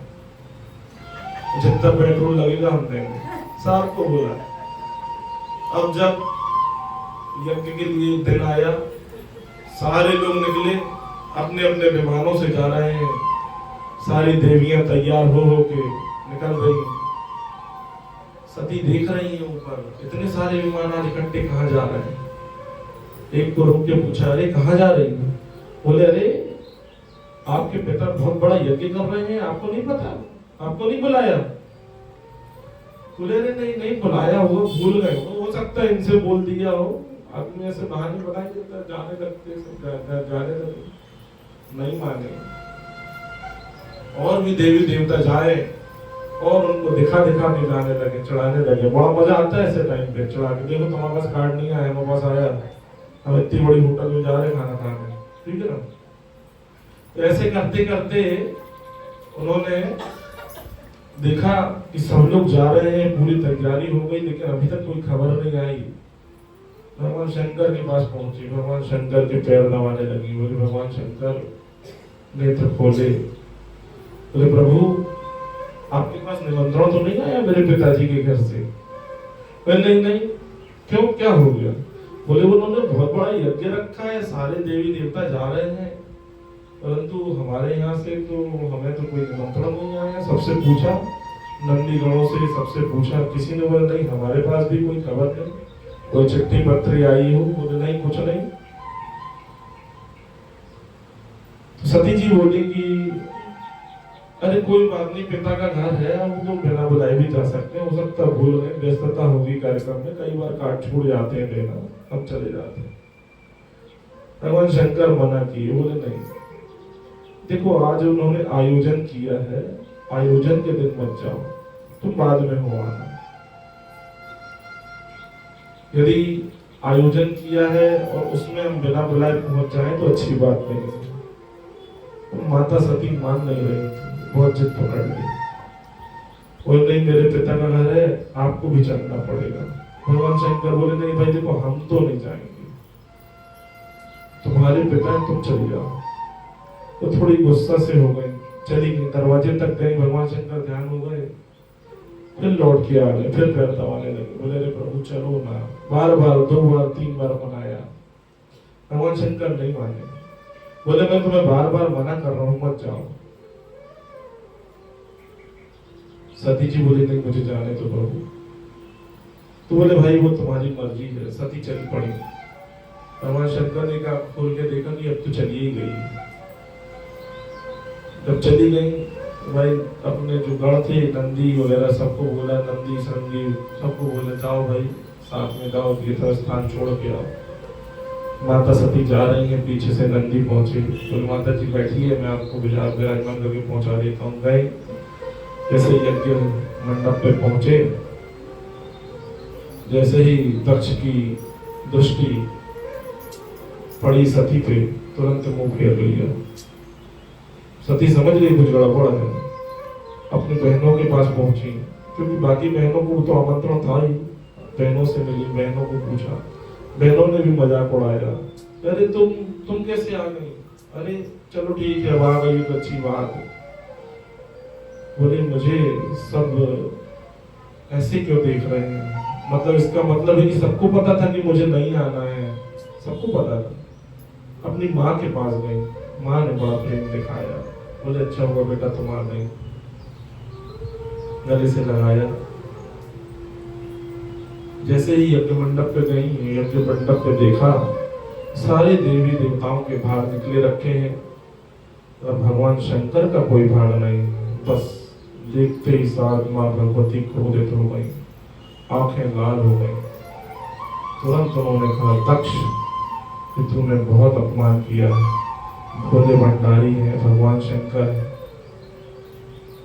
जितना पेट्रोल लगेगा हम देंगे, सबको बोला। अब जब यज्ञ के लिए दिन आया, सारे लोग निकले, अपने अपने विमानों से जा रहे हैं, सारी देवियां तैयार हो के निकल रही हैं। सती देख रही है ऊपर, इतने सारे विमान आज इकट्ठे कहाँ जा रहे हैं। एक को रोक के पूछा, अरे कहाँ जा रही है? बोले अरे आपके पिता बहुत बड़ा यज्ञ कर रहे हैं, आपको नहीं पता, आपको नहीं बुलाया? बोले अरे नहीं नहीं बुलाया, वो भूल गए हो सकता है इनसे बोल दिया हो, आदमी ऐसे बहाने बनाए देता, जाने लगते, जाने लगते, नहीं माने। और भी देवी देवता जाए और उनको दिखा दिखा के जाने लगे, चढ़ाने लगे। बड़ा मजा आता है ऐसे टाइम पे चढ़ा के, देखो तुम्हारे पास कार्ड नहीं आया, हमारे पास आया, हम इतनी बड़ी होटल में जा रहे हैं खाना खाने, ठीक है ना। तो ऐसे करते करते उन्होंने देखा कि सब लोग जा रहे हैं, पूरी तैयारी हो गई, लेकिन अभी तक कोई खबर नहीं आई। भगवान शंकर के पास पहुंची, भगवान शंकर के पैर दबाने लगी। बोले भगवान शंकर नेत्र खोले, बोले प्रभु आपके पास निमंत्रण तो नहीं आया मेरे पिताजी के घर से? बोले नहीं नहीं, क्यों, क्या हो गया? बोले उन्होंने बहुत बड़ा यज्ञ रखा है, सारे देवी देवता जा रहे हैं, परंतु हमारे यहाँ से तो हमें तो कोई निमंत्रण नहीं आया। सबसे पूछा, नंदी गणों से सबसे पूछा, किसी ने बोला नहीं, हमारे पास भी कोई खबर नहीं, कोई चिट्ठी पत्री आई हो? बोले नहीं, कुछ नहीं। तो सती जी बोली कि अरे कोई बात नहीं, पिता का घर है, हम तो बिना बुलाए भी जा सकते हैं, हो सकता है भूल गए, व्यस्तता होगी कार्यक्रम में, कई बार कार्ड छूट जाते हैं देना, हम चले जाते हैं। भगवान शंकर मना किए, बोले नहीं, देखो आज उन्होंने आयोजन किया है, आयोजन के दिन मत जाओ, तुम बाद में हो आना। यदि आयोजन किया है और उसमें हम बिना बुलाए पहुंच जाए तो अच्छी बात नहीं है। तो माता सती मान नहीं रही थी, बहुत जिद पकड़ ली। बोले नहीं, मेरे पिता का घर है, आपको भी चलना पड़ेगा। भगवान शंकर बोले नहीं भाई देखो, हम तो नहीं जाएंगे, तुम्हारे पिता तुम चली जाओ। तो थोड़ी गुस्सा से हो गई, चली गई, दरवाजे तक गई, भगवान शंकर ध्यान हो गए, फिर लौट के आ गए, फिर पैर दबाने लगे। बोले अरे प्रभु चलो ना, बार बार 2 बार 3 बार मनाया, भगवान शंकर नहीं माने। बोले मैं तुम्हें बार बार मना कर रहा हूं, मत जाओ। सती जी बोली नहीं, मुझे जाने दो प्रभु। तो बोले भाई वो तुम्हारी मर्जी है। सती चली पड़ी। भगवान शंकर ने कहा खोल के देखा कि अब तो चली ही गई। जब चली गई भाई अपने जो गण थे नंदी वगैरह सबको बोला, नंदी संगी सबको बोला जाओ भाई साथ में जाओ, तीर्थ स्थान छोड़ के आओ। माता सती जा रही है, पीछे से नंदी पहुंचे। बोले माता जी बैठिए, मैं आपको विराजमान करके पहुंचा देता हूँ। गए, जैसे यज्ञ मंडप पे पहुंचे, जैसे ही दक्ष की दृष्टि पड़ी सती पे, तुरंत मुंह फेर लिया। सती समझ गई कुछ गड़बड़ है, अपनी बहनों के पास पहुंची, क्योंकि बाकी बहनों को तो आमंत्रण था ही। बहनों से मिली, बहनों को पूछा, बहनों ने भी मजाक उड़ाया, अरे तुम कैसे आ गई? अरे चलो ठीक है, आ गई तो अच्छी बात है। बोले मुझे सब ऐसे क्यों देख रहे हैं? मतलब इसका मतलब है कि सबको पता था कि मुझे नहीं आना है, सबको पता था। अपनी माँ के पास गई, माँ ने बड़ा प्रेम दिखाया। बोले अच्छा हुआ बेटा तुम आ गई, गले से लगाया। जैसे ही यज्ञ मंडप पे गई, यज्ञ मंडप पे देखा सारे देवी देवताओं के भाग निकले रखे हैं और भगवान शंकर का कोई भाग नहीं। बस देखते ही साथ माँ भगवती क्रोधित हो गई, आंखें लाल हो गई। तुरंत उन्होंने कहा दक्ष कि तूने बहुत अपमान किया, भोले भंडारी है, भगवान शंकर है,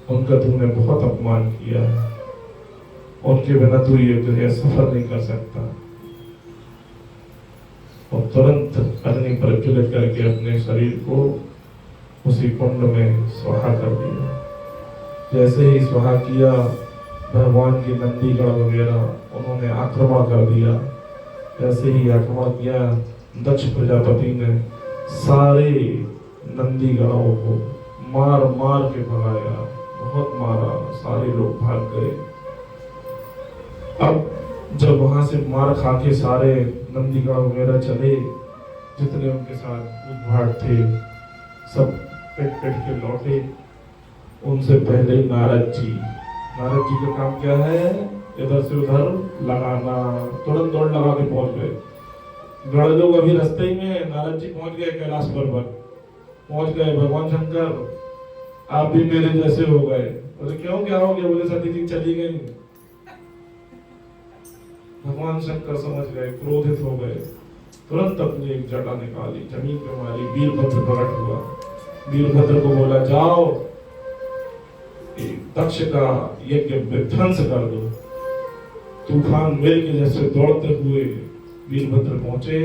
उनका तूने बहुत अपमान किया, उनके बिना तू ये दुनिया सफर नहीं कर सकता। और तुरंत अग्नि प्रज्वलित करके अपने शरीर को उसी कुंड में स्वाहा कर दिया। जैसे ही स्वाहा किया, भगवान की नंदीगण वगैरह उन्होंने आक्रमण कर दिया। जैसे ही आक्रमण किया, दक्ष प्रजापति ने सारे नंदीगणों को मार मार के भगाया, बहुत मारा, सारे लोग भाग गए। अब जब वहां से मार खा के सारे नंदीगण वगैरह चले, जितने उनके साथ भाट थे सब पिट पिट के लौटे। उनसे पहले नारद जी का काम क्या है? इधर से उधर लगाना, तुरंत दौड़ लगा के पहुंच गए। गण लोग अभी रास्ते ही में, नारद जी पहुंच गए कैलाश पर्वत, पहुंच गए। भगवान शंकर आप भी मेरे जैसे हो गए। बोले क्यों, क्या हो गया? बोले सती जी चली गई। भगवान शंकर समझ गए, क्रोधित हो गए, तुरंत अपनी एक जटा निकाली, जमीन पे मारी। वीरभद्र प्रकट हुआ, वीरभद्र को बोला जाओ दक्ष का यज्ञ विध्वंस कर दो। तूफान मेल के जैसे दौड़ते हुए वीरभद्र पहुंचे।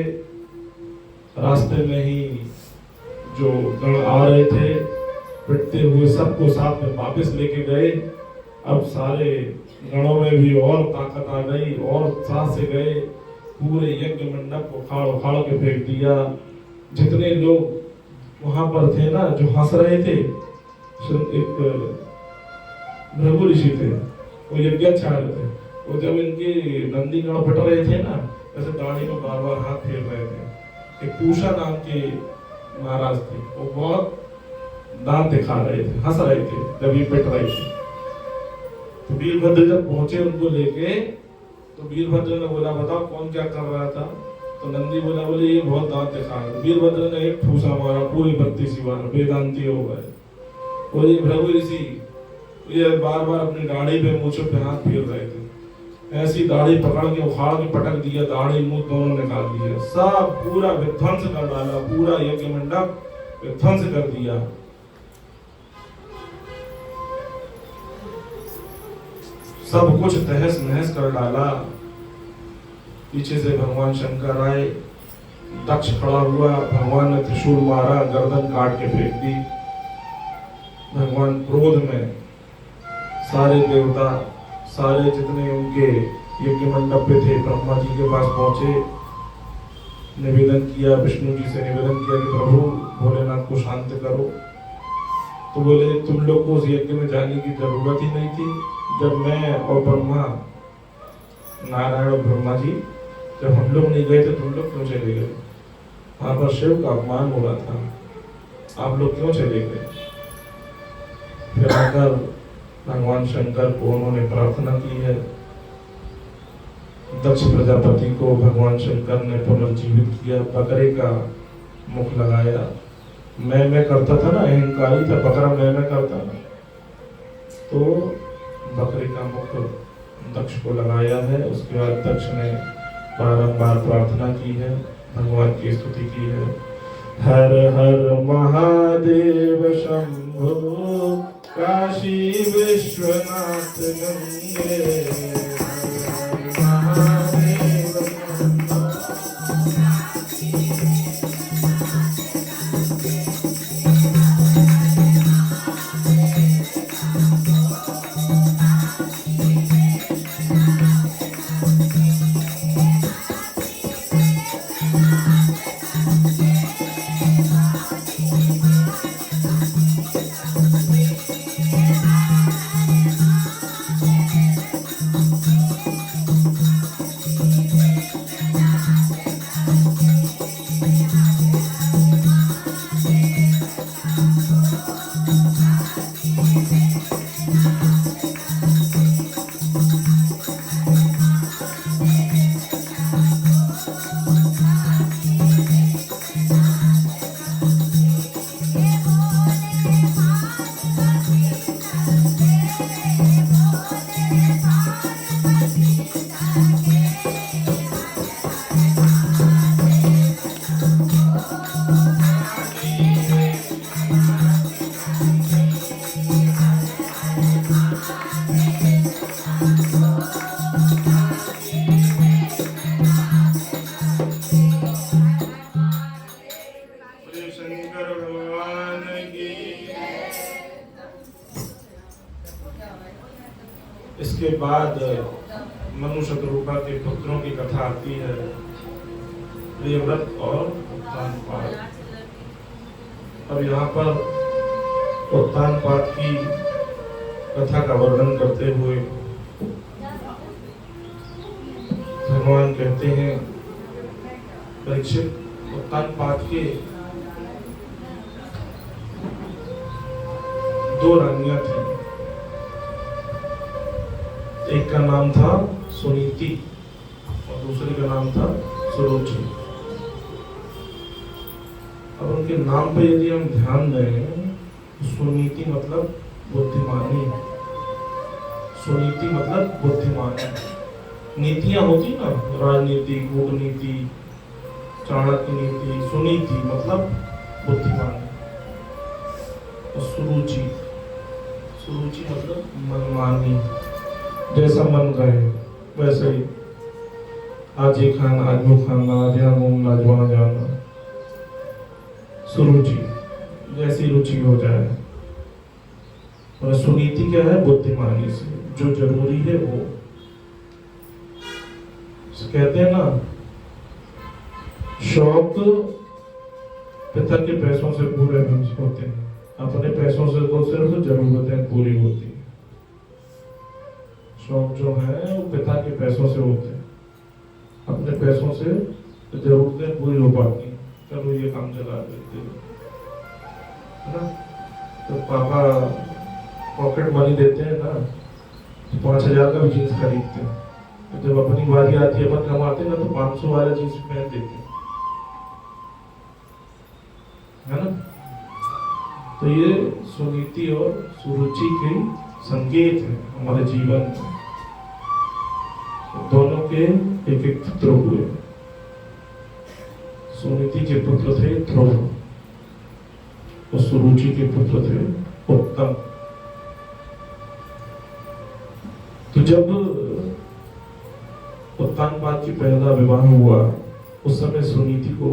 रास्ते में ही जो गण आ रहे थे पिटते हुए सबको साथ में वापस लेके गए। अब सारे गणों में भी और ताकत आ गई और साथ से गए, पूरे यज्ञ मंडप को उखाड़ उखाड़ के फेंक दिया। जितने लोग वहां पर थे ना, जो हंस रहे थे, एक भृगु ऋषि थे, वो यज्ञाचार्य थे, वो जब इनके नंदी गण पट रहे थे ना, ऐसे दाढ़ी में बार बार हाथ फेर रहे थे। एक पूषा नाम के महाराज थे, वो बहुत दांत दिखा रहे थे, हंस रहे थे जब ये पिट रहे थे। तो वीरभद्र जब पहुंचे उनको लेके, तो वीरभद्र ने बोला बताओ कौन क्या कर रहा था? तो नंदी बोला, बोले ये बहुत दांत दिखा रहा। वीरभद्र ने एक ठूसा मारा, पूरी 32 बार वेदांती हो गए। बोले भृगु ऋषि ये बार बार अपनी दाढ़ी पे मूंछों पे हाथ फेर रहे थे, ऐसी दाढ़ी पकड़ के उखाड़ के पटक दिया, दाढ़ी मुंह दोनों निकाल दिया, सब पूरा विध्वंस कर डाला, पूरा यज्ञ मंडप विध्वंस कर दिया। सब कुछ तहस नहस कर डाला। पीछे से भगवान शंकर आए, दक्ष खड़ा हुआ, भगवान ने त्रिशूल मारा, गर्दन काट के फेंक दी। भगवान क्रोध में सारे देवता, सारे जितने उनके यज्ञ मंडप पे थे, ब्रह्मा जी के पास पहुंचे, निवेदन किया, विष्णु जी से निवेदन किया कि प्रभु भोलेनाथ को शांत करो। तो बोले तुम लोग को उस यज्ञ में जाने की जरूरत ही नहीं थी। जब मैं और ब्रह्मा, नारायण और ब्रह्मा जी, जब हम लोग नहीं गए थे तुम लोग क्यों चले गए? वहां पर शिव का अपमान हो रहा था, आप लोग क्यों चले गए? फिर आकर भगवान शंकर को उन्होंने प्रार्थना की है। दक्ष प्रजापति को भगवान शंकर ने पुनर्जीवित किया, बकरे का मुख लगाया। मैं करता था ना, अहंकारी था, बकरा मैं करता ना, तो बकरे का मुख दक्ष को लगाया है। उसके बाद दक्ष ने बारंबार प्रार्थना की है, भगवान की स्तुति की है। हर हर महादेव शंभो काशी विश्वनाथ गंगे। इसके बाद मनु शतरूपा के पुत्रों की कथा आती है, प्रियव्रत और उत्तानपाद। अब यहाँ पर उत्तानपाद की कथा का वर्णन करते हुए भगवान कहते हैं, परीक्षित, उत्तानपाद के दो रानियां थी। एक का नाम था सुनीति और दूसरे का नाम था सुरुचि। अब उनके नाम पे यदि हम ध्यान दें, सुनीति मतलब बुद्धिमानी, सुनीति मतलब बुद्धिमानी। नीतियां होती ना, राजनीति, कूटनीति, चाणक्य नीति। सुनीति मतलब बुद्धिमानी। और सुरुचि, सुरुचि मतलब मनमानी, जैसा मन करे वैसे ही, आज ये खाना, आज वो खाना, आज यहाँ घूमना, आज वहाँ जाना। सुरुचि, जैसी रुचि हो जाए। और सुनीति क्या है? बुद्धिमानी से जो जरूरी है वो। कहते हैं ना, शौक पिता के पैसों से पूरे नहीं होते, अपने पैसों से तो सिर्फ जरूरतें पूरी होती। शौक जो है वो पिता के पैसों से होते हैं, अपने पैसों से जरूरतें पूरी हो पाती। चलो ये काम चला देते है ना, तो पापा पॉकेट मनी देते हैं ना, 5,000 का भी जीन्स खरीदते हैं। तो जब अपनी बारी आती है, अपन कमाते हैं ना, तो 500 वाला जीन्स पहन देते हैं, है ना। तो ये सुनीति और सुरुचि के संकेत है हमारे जीवन में। दोनों के एक एक पुत्र हुए। सुनीति के पुत्र थे ध्रुव और सुरुचि के पुत्र थे उत्तम। तो जब उत्तानपाद की पहला विवाह हुआ, उस समय सुनीति को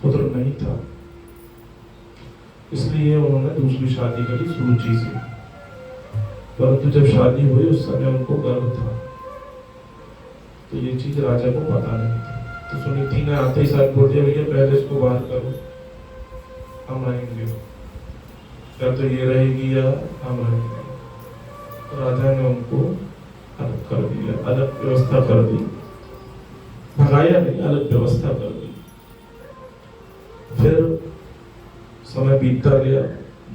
पुत्र नहीं था, इसलिए उन्होंने दूसरी शादी करी सुरुचि से। परंतु जब शादी हुई उस समय उनको गर्व था, तो ये चीज राजा को पता नहीं थी। तो सुनीति ने आते ही साथ बोल दिया, भैया पहले इसको बाहर करो, हम आएंगे। या तो ये रहेगी या हम रहेंगे। राजा ने उनको अलग कर दिया, अलग व्यवस्था कर दी, भगाया नहीं, अलग व्यवस्था कर दी। फिर समय बीतता गया,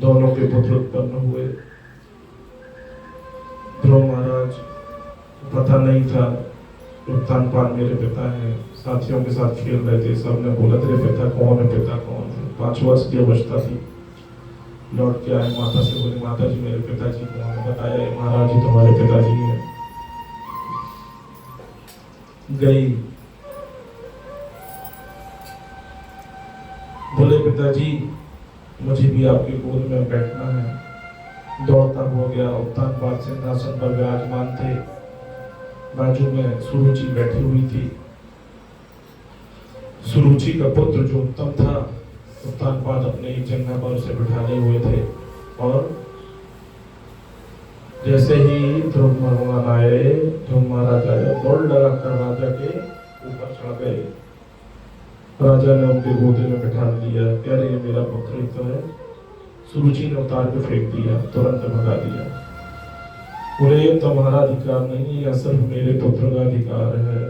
दोनों के पुत्र उत्पन्न हुए। ध्रुव महाराज को पता नहीं था उत्तानपाद मेरे पिता हैं, साथियों के साथ खेल रहे थे, सबने बोला तेरे पिता कौन है, पिता कौन है। 5 वर्ष की अवस्था थी। लौट के आए, माता से बोले माता जी मेरे पिताजी कौन है, बताया महाराज जी तुम्हारे पिताजी हैं। गई, बोले पिताजी मुझे भी आपकी गोद में बैठना है। दौड़ता हो गया, उत्तानपाद सिंहासन पर विराजमान थे, बाजू में सुरुचि बैठी हुई थी। सुरुचि का पुत्र जो उत्तम था, उत्तानपाद अपने ही जंघा पर उसे बिठाए हुए थे। और जैसे ही ध्रुव भगवान आए, ध्रुव महाराज आए, दौड़ लगाकर राजा के ऊपर चढ़ गए। राजा ने उनके गोदी में बिठा दिया, कह रहे ये मेरा पुत्र ही तो है। सुरुचि ने उतार के फेंक दिया, तुरंत भगा दिया। बोले ये तुम्हारा अधिकार नहीं है, सिर्फ मेरे पुत्र का अधिकार है।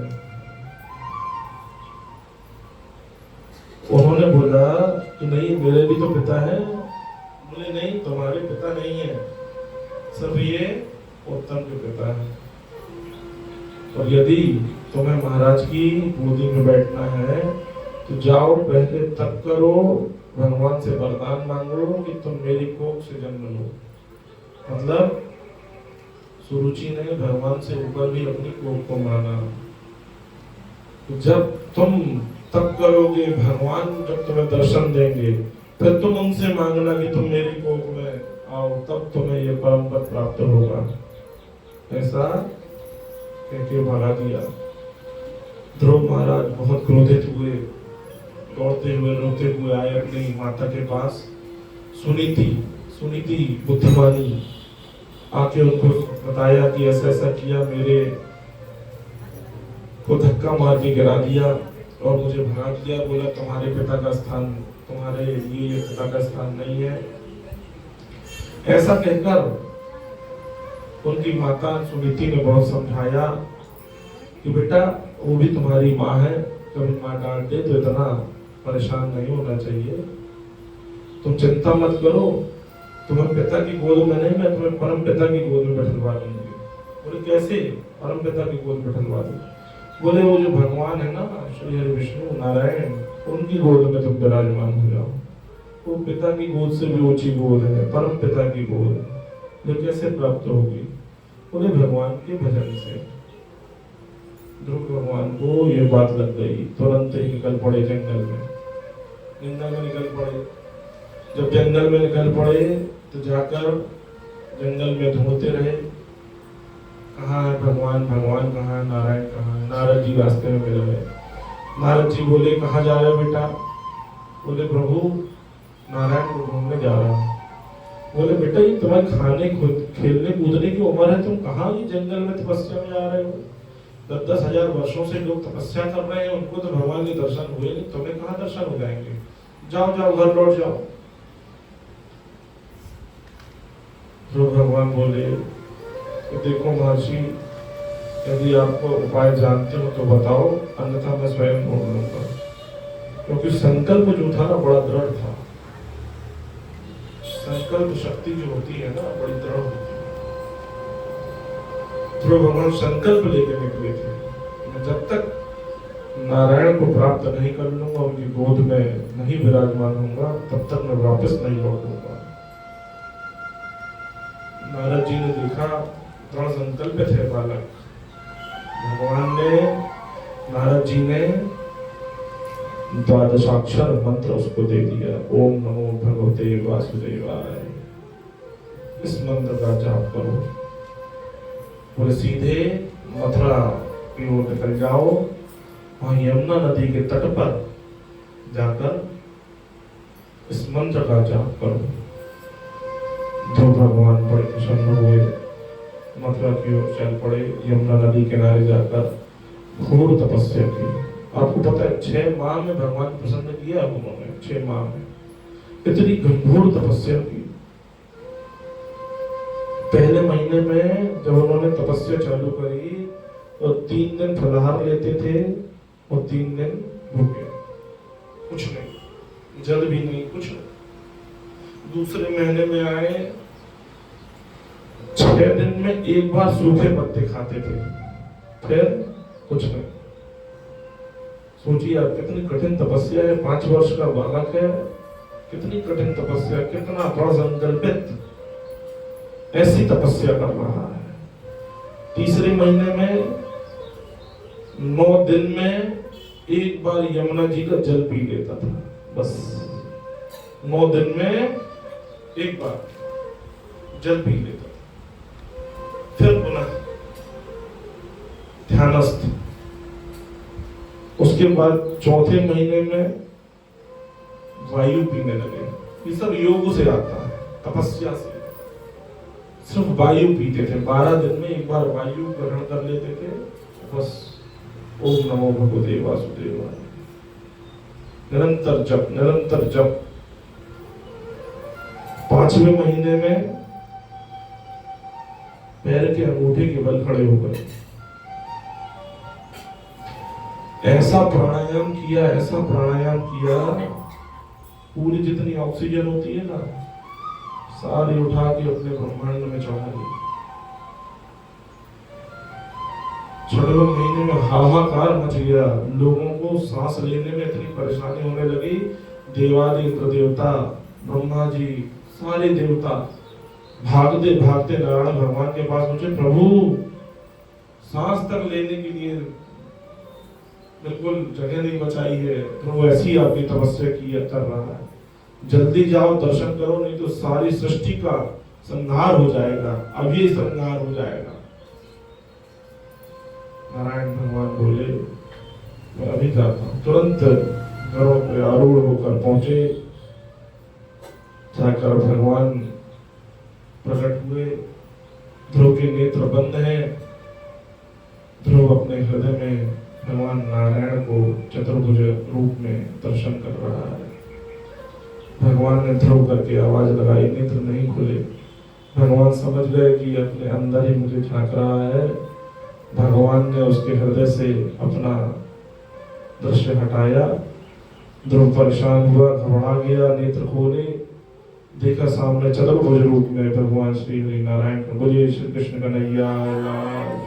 उन्होंने बोला कि नहीं मेरे भी तो पिता है। बोले नहीं तुम्हारे पिता नहीं है, सिर्फ ये उत्तम के पिता है। और यदि तुम्हें महाराज की गोदी में बैठना है तो जाओ पहले तप करो, भगवान से वरदान मांगो कि तुम मेरी कोख से जन्म लो। मतलब सुरुचि ने भगवान से ऊपर भी अपनी कोख को माना। तो जब तुम तप करोगे, भगवान जब तुम्हें दर्शन देंगे, फिर तुम उनसे मांगना कि तुम मेरी कोख में आओ, तब तुम्हें ये परम पद प्राप्त होगा। ऐसा कहके भगा दिया। ध्रुव महाराज बहुत क्रोधित हुए, दौड़ते हुए रोते हुए आए अपनी माता के पास। सुनीति बुद्धिमानी आके उनको बताया कि ऐसा ऐसा किया, मेरे को धक्का मार के गिरा दिया और मुझे भगा दिया। बोला तुम्हारे पिता का स्थान, तुम्हारे ये पिता का स्थान नहीं है। ऐसा कहकर उनकी माता सुनीति ने बहुत समझाया कि बेटा वो भी तुम्हारी माँ है, कभी माँ डांट दे तो इतना परेशान नहीं होना चाहिए। तुम चिंता मत करो, तुम्हें पिता की गोद में नहीं, मैं तुम्हें परम पिता की गोद में बैठलवा दूंगी। बोले कैसे परम पिता की गोद में बैठलवा दूं? बोले वो जो भगवान है ना, श्री हरि विष्णु नारायण, उनकी गोद में तुम विराजमान हो जाओ। वो पिता की गोद से भी ऊंची गोद है, परम पिता की गोद। ये कैसे प्राप्त होगी? बोले भगवान के भजन से। ध्रुव भगवान को ये बात लग गई, तुरंत ही निकल पड़े जंगल में। निकल पड़े। जब जंगल में निकल पड़े तो जाकर जंगल में ढूंढते रहे, कहाँ है भगवान, भगवान कहाँ है, नारायण कहाँ है। नारद जी रास्ते में मिल गए। नारद जी बोले कहाँ जा रहे हो बेटा? बोले प्रभु नारायण को ढूंढने जा रहा हूँ। बोले बेटा ये तुम्हारे खाने खेलने कूदने की उम्र है, तुम कहाँ ये जंगल में तपस्या में आ रहे हो? 10-10 हजार वर्षों से लोग तपस्या कर रहे हैं, उनको तो भगवान के दर्शन हुए नहीं, तुम्हें कहाँ दर्शन हो जाएंगे? जाओ जाओ घर लौट जाओ। तो भगवान बोले तो देखो महर्षि, यदि आपको उपाय जानते हो तो बताओ, अन्यथा मैं स्वयं ढूंढ लूंगा। क्योंकि संकल्प जो था ना बड़ा दृढ़ था। संकल्प शक्ति जो होती है ना बड़ी दृढ़ होती है। तो भगवान संकल्प लेकर निकले थे, मैं जब तक नारायण को प्राप्त नहीं कर लूंगा, उनकी गोद में नहीं विराजमान होऊंगा, तब तक मैं वापस नहीं लौटूंगा। नारद जी ने देखा दृढ़ संकल्प थे बालक। भगवान ने, नारद जी ने 12 मंत्र उसको दे दिया। ओम नमो भगवते वासुदेवाय, इस मंत्र का जाप करो। बोले सीधे मथुरा की ओर निकल जाओ, वहां यमुना नदी के तट पर जाकर इस मंत्र का जाप करो। तो भगवान बड़े प्रसन्न हुए, मथुरा की ओर चल पड़े। यमुना नदी किनारे जाकर घोर तपस्या की। आपको पता है 6 माह में भगवान प्रसन्न किया उन्होंने। 6 माह में इतनी घोर तपस्या की। पहले महीने में जब उन्होंने तपस्या चालू करी तो 3 दिन फलाहार लेते थे और 3 दिन भूखे, कुछ नहीं, जल भी नहीं, कुछ नहीं। दूसरे महीने में आए, 6 दिन में एक बार सूखे पत्ते खाते थे, फिर कुछ नहीं। सोचिए आप कितनी कठिन तपस्या है, 5 वर्ष का बालक है, कितनी कठिन तपस्या, कितना बड़ा संकल्पित ऐसी तपस्या कर रहा है। तीसरे महीने में 9 दिन में एक बार यमुना जी का जल पी लेता था, बस 9 दिन में एक बार जल पी लेता था। फिर पुनः ध्यानस्थ। उसके बाद चौथे महीने में वायु पीने लगे। ये सब योग से आता है, तपस्या से। सिर्फ वायु पीते थे, 12 दिन में एक बार वायु ग्रहण कर लेते थे, बस ओम नमो भगवते वासुदेवाय। निरंतर जप, निरंतर जप। 5वें महीने में पैर के अंगूठे के बल खड़े हो गए। ऐसा प्राणायाम किया, ऐसा प्राणायाम किया, पूरी जितनी ऑक्सीजन होती है ना, सारी उठा के अपने ब्रह्मांड में चढ़ा दी। 6वें महीने में हाहाकार मच गया, लोगों को सांस लेने में इतनी परेशानी होने लगी। देवादि इंद्र देवता, ब्रह्मा जी, सारे देवता भागते भागते नारायण भगवान के पास पहुंचे, प्रभु सांस तक लेने के लिए बिल्कुल जगह नहीं बचाई है, तो ऐसी आपकी तपस्या की कर रहा है, जल्दी जाओ दर्शन करो, नहीं तो सारी सृष्टि का संहार हो जाएगा, अभी संहार हो जाएगा। नारायण भगवान बोले, मैं अभी जाता हूँ। तुरंत घरों पे आरूढ़ होकर पहुंचे, जाकर भगवान प्रकट हुए। ध्रुव के नेत्र बंद हैं, ध्रुव अपने हृदय में भगवान नारायण को चतुर्भुज रूप में दर्शन कर रहा है। भगवान ने ध्रुव करके आवाज लगाई, नेत्र नहीं खुले। भगवान समझ गए कि अपने अंदर ही मुझे झांक रहा है। भगवान ने उसके हृदय से अपना दृश्य हटाया। ध्रुव परेशान हुआ, घबरा गया, नेत्र खोले, देखा सामने चतुर्भुज रूप में भगवान श्री हरि नारायण। बोलिए श्री कृष्ण कन्हैया लाल।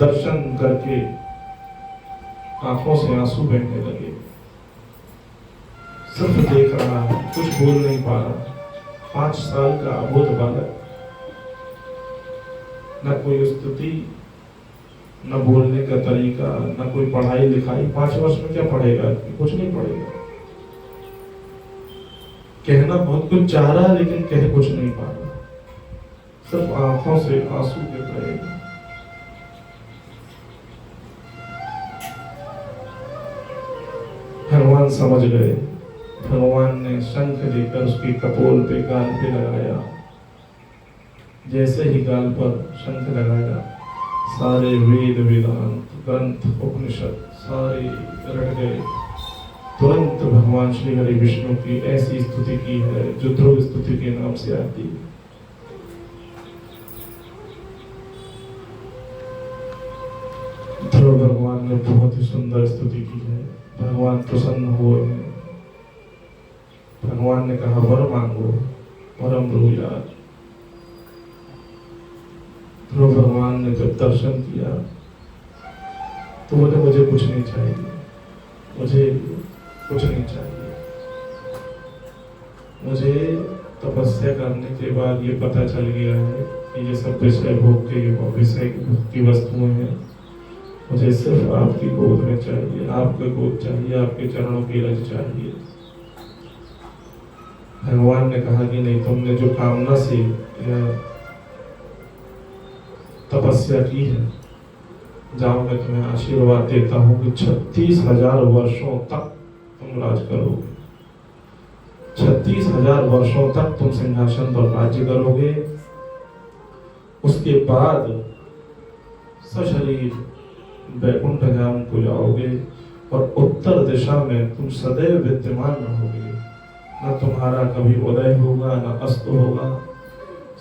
दर्शन करके आंखों से आंसू बहने लगे। सिर्फ देख रहा है, कुछ बोल नहीं पा रहा। 5 साल का अबोध बालक, न कोई स्तुति, न बोलने का तरीका, न कोई पढ़ाई लिखाई। 5 वर्ष में क्या पढ़ेगा? कुछ नहीं पढ़ेगा। कहना बहुत कुछ चाह रहा है, लेकिन कह कुछ नहीं पा रहा, सिर्फ आंखों से आंसू गिर रहे हैं। भगवान समझ गए। भगवान ने शंख लेकर उसके कपोल पे, गाल पे लगाया। जैसे ही गाल पर शंख लगाया, सारे वेद वेदांत ग्रंथ उपनिषद सारे रट गए। तुरंत भगवान श्री हरि विष्णु की ऐसी स्तुति की है जो ध्रुव स्तुति के नाम से आती है। ध्रुव भगवान ने बहुत ही सुंदर स्तुति की है। भगवान प्रसन्न हुए हैं। भगवान ने कहा, वर मांगो, वरम यार। ध्रुव भगवान ने जब दर्शन किया तो बोले, मुझे कुछ नहीं चाहिए, मुझे कुछ नहीं चाहिए। मुझे तपस्या करने के बाद ये पता चल गया है कि ये सब विषय भोग के विषय की वस्तुएं हैं। मुझे सिर्फ आपकी गोद में चाहिए, आपका गोद चाहिए, आपके चरणों की रज चाहिए। भगवान ने कहा कि नहीं, तुमने जो कामना से तपस्या की है, जाओ मैं तुम्हें आशीर्वाद देता हूँ कि 36,000 वर्षों तक तुम राज करोगे। 36,000 वर्षों तक तुम सिंहासन पर राज्य करोगे। उसके बाद सशरीर वैकुंठ धाम को जाओगे और उत्तर दिशा में तुम सदैव विद्यमान रहोगे। न तुम्हारा कभी उदय होगा न अस्त होगा।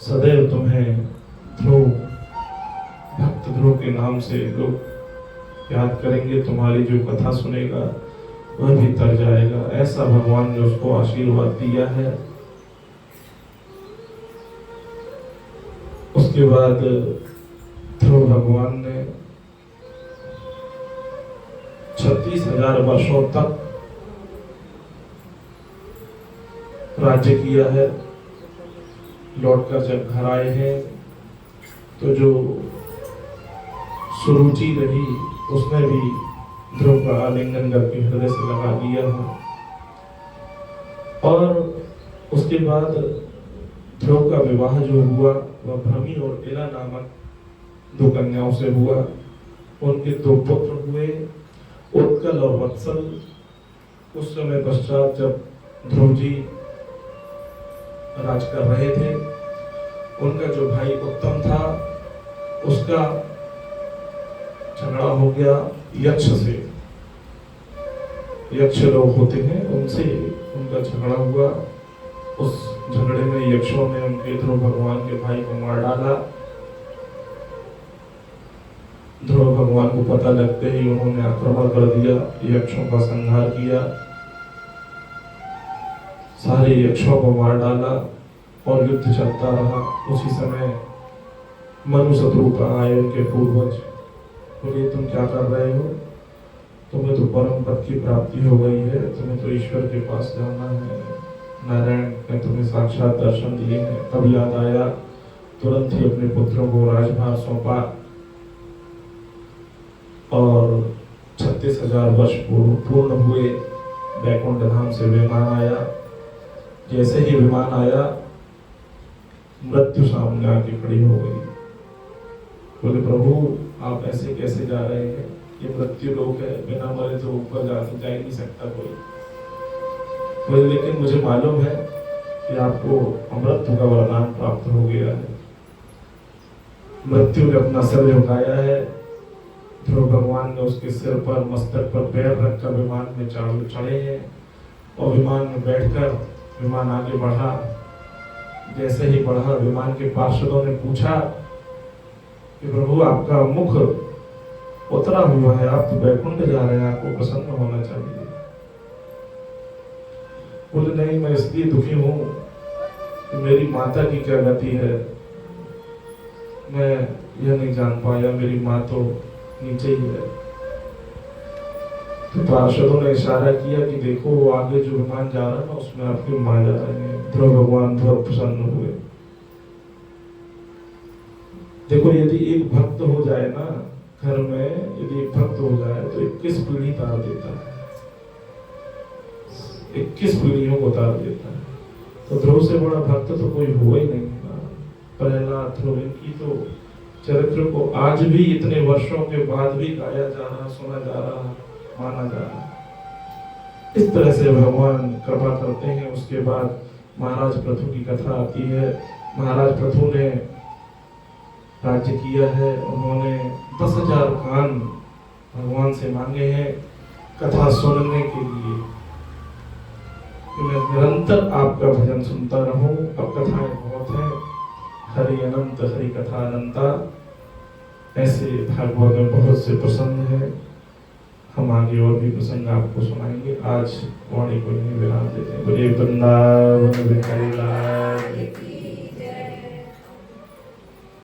सदैव तुम्हें ध्रुव, भक्त ध्रुव के नाम से लोग याद करेंगे। तुम्हारी जो कथा सुनेगा वह भी तर जाएगा। ऐसा भगवान ने उसको आशीर्वाद दिया है। उसके बाद ध्रुव भगवान ने 36,000 वर्षों तक राज्य किया है। लौटकर जब घर आए हैं तो जो सुरुचि रही उसने भी ध्रुव का आलिंगन करके हृदय से लगा दिया है। और उसके बाद ध्रुव का विवाह जो हुआ वह भ्रमी और इला नामक 2 कन्याओं से हुआ। उनके 2 पुत्र हुए, उत्कल और वत्सल। उस समय पश्चात जब ध्रुव जी राज कर रहे थे, उनका जो भाई उत्तम था उसका झगड़ा हो गया यक्ष से। यक्ष लोग होते हैं उनसे उनका झगड़ा हुआ। उस झगड़े में यक्षों ने उनके ध्रुव भगवान के भाई को मार डाला। ध्रुव भगवान को पता लगते ही उन्होंने आक्रमण कर दिया, यक्षों का संहार किया, सारे यक्षों को मार डाला और युद्ध चलता रहा। उसी समय मनु शत्रुपा आए, उनके पूर्वज। बोले तुम क्या कर रहे हो? तुम्हें तो परम पद की प्राप्ति हो गई है, तुम्हें तो ईश्वर के पास जाना है। नारायण ने तुम्हें साक्षात दर्शन दिए हैं। तब याद आया, तुरंत ही अपने पुत्रों को राजभार सौंपा और 36,000 वर्ष पूर्ण हुए। बैकुंठ धाम से विमान आया। जैसे ही विमान आया, मृत्यु सामने आके खड़ी हो गई। बोले प्रभु आप ऐसे कैसे जा रहे हैं? ये मृत्यु लोक है, बिना मरे तो ऊपर जा ही नहीं सकता कोई। बोले लेकिन मुझे मालूम है कि आपको अमृत्यु का वरदान प्राप्त हो गया है। मृत्यु ने अपना सिर झुकाया है। ध्रुव भगवान ने उसके सिर पर, मस्तक पर पैर रखकर विमान में चढ़े हैं और विमान में बैठकर विमान आगे बढ़ा। जैसे ही बढ़ा, विमान के पार्षदों ने पूछा कि प्रभु आपका मुख उतरा हुआ है, आप तो बैकुंठ जा रहे हैं, आपको प्रसन्न होना चाहिए। बोले नहीं, मैं इसलिए दुखी हूं कि मेरी माता की क्या गति है, मैं यह नहीं जान पाया। मेरी माँ तो नीचे ही है। तो पार्षदों ने इशारा किया कि देखो वो आगे जो विमान जा रहा है ना, उसमें आपकी माँ जा रही है। ध्रुव भगवान बहुत प्रसन्न हुए। देखो यदि एक भक्त हो जाए ना घर में, यदि एक भक्त हो जाए तो 21 पीढ़ी तार देता है, 21 पीढ़ियों को तार देता है। तो ध्रुव से बड़ा भक्त तो कोई हुआ ही नहीं ना। प्रहलाद, ध्रुव, इनकी तो चरित्र को आज भी इतने वर्षों के बाद भी गाया जा रहा, सुना जा रहा, माना जा रहा। इस तरह से भगवान कृपा करते हैं। उसके बाद महाराज पृथु की कथा आती है। महाराज पृथु ने राज्य किया है। उन्होंने 10,000 कान भगवान से मांगे हैं कथा सुनने के लिए कि मैं निरंतर आपका भजन सुनता रहूं। अब कथाएं बहुत हैं, हरि अनंत हरि कथा अनंता, ऐसे भागवत में बहुत से प्रसंग है। हम आगे और भी प्रसंग आपको सुनाएंगे। आज वाणी को नहीं विराम देते हैं। बोले वृंदावन बिहारी लाल की।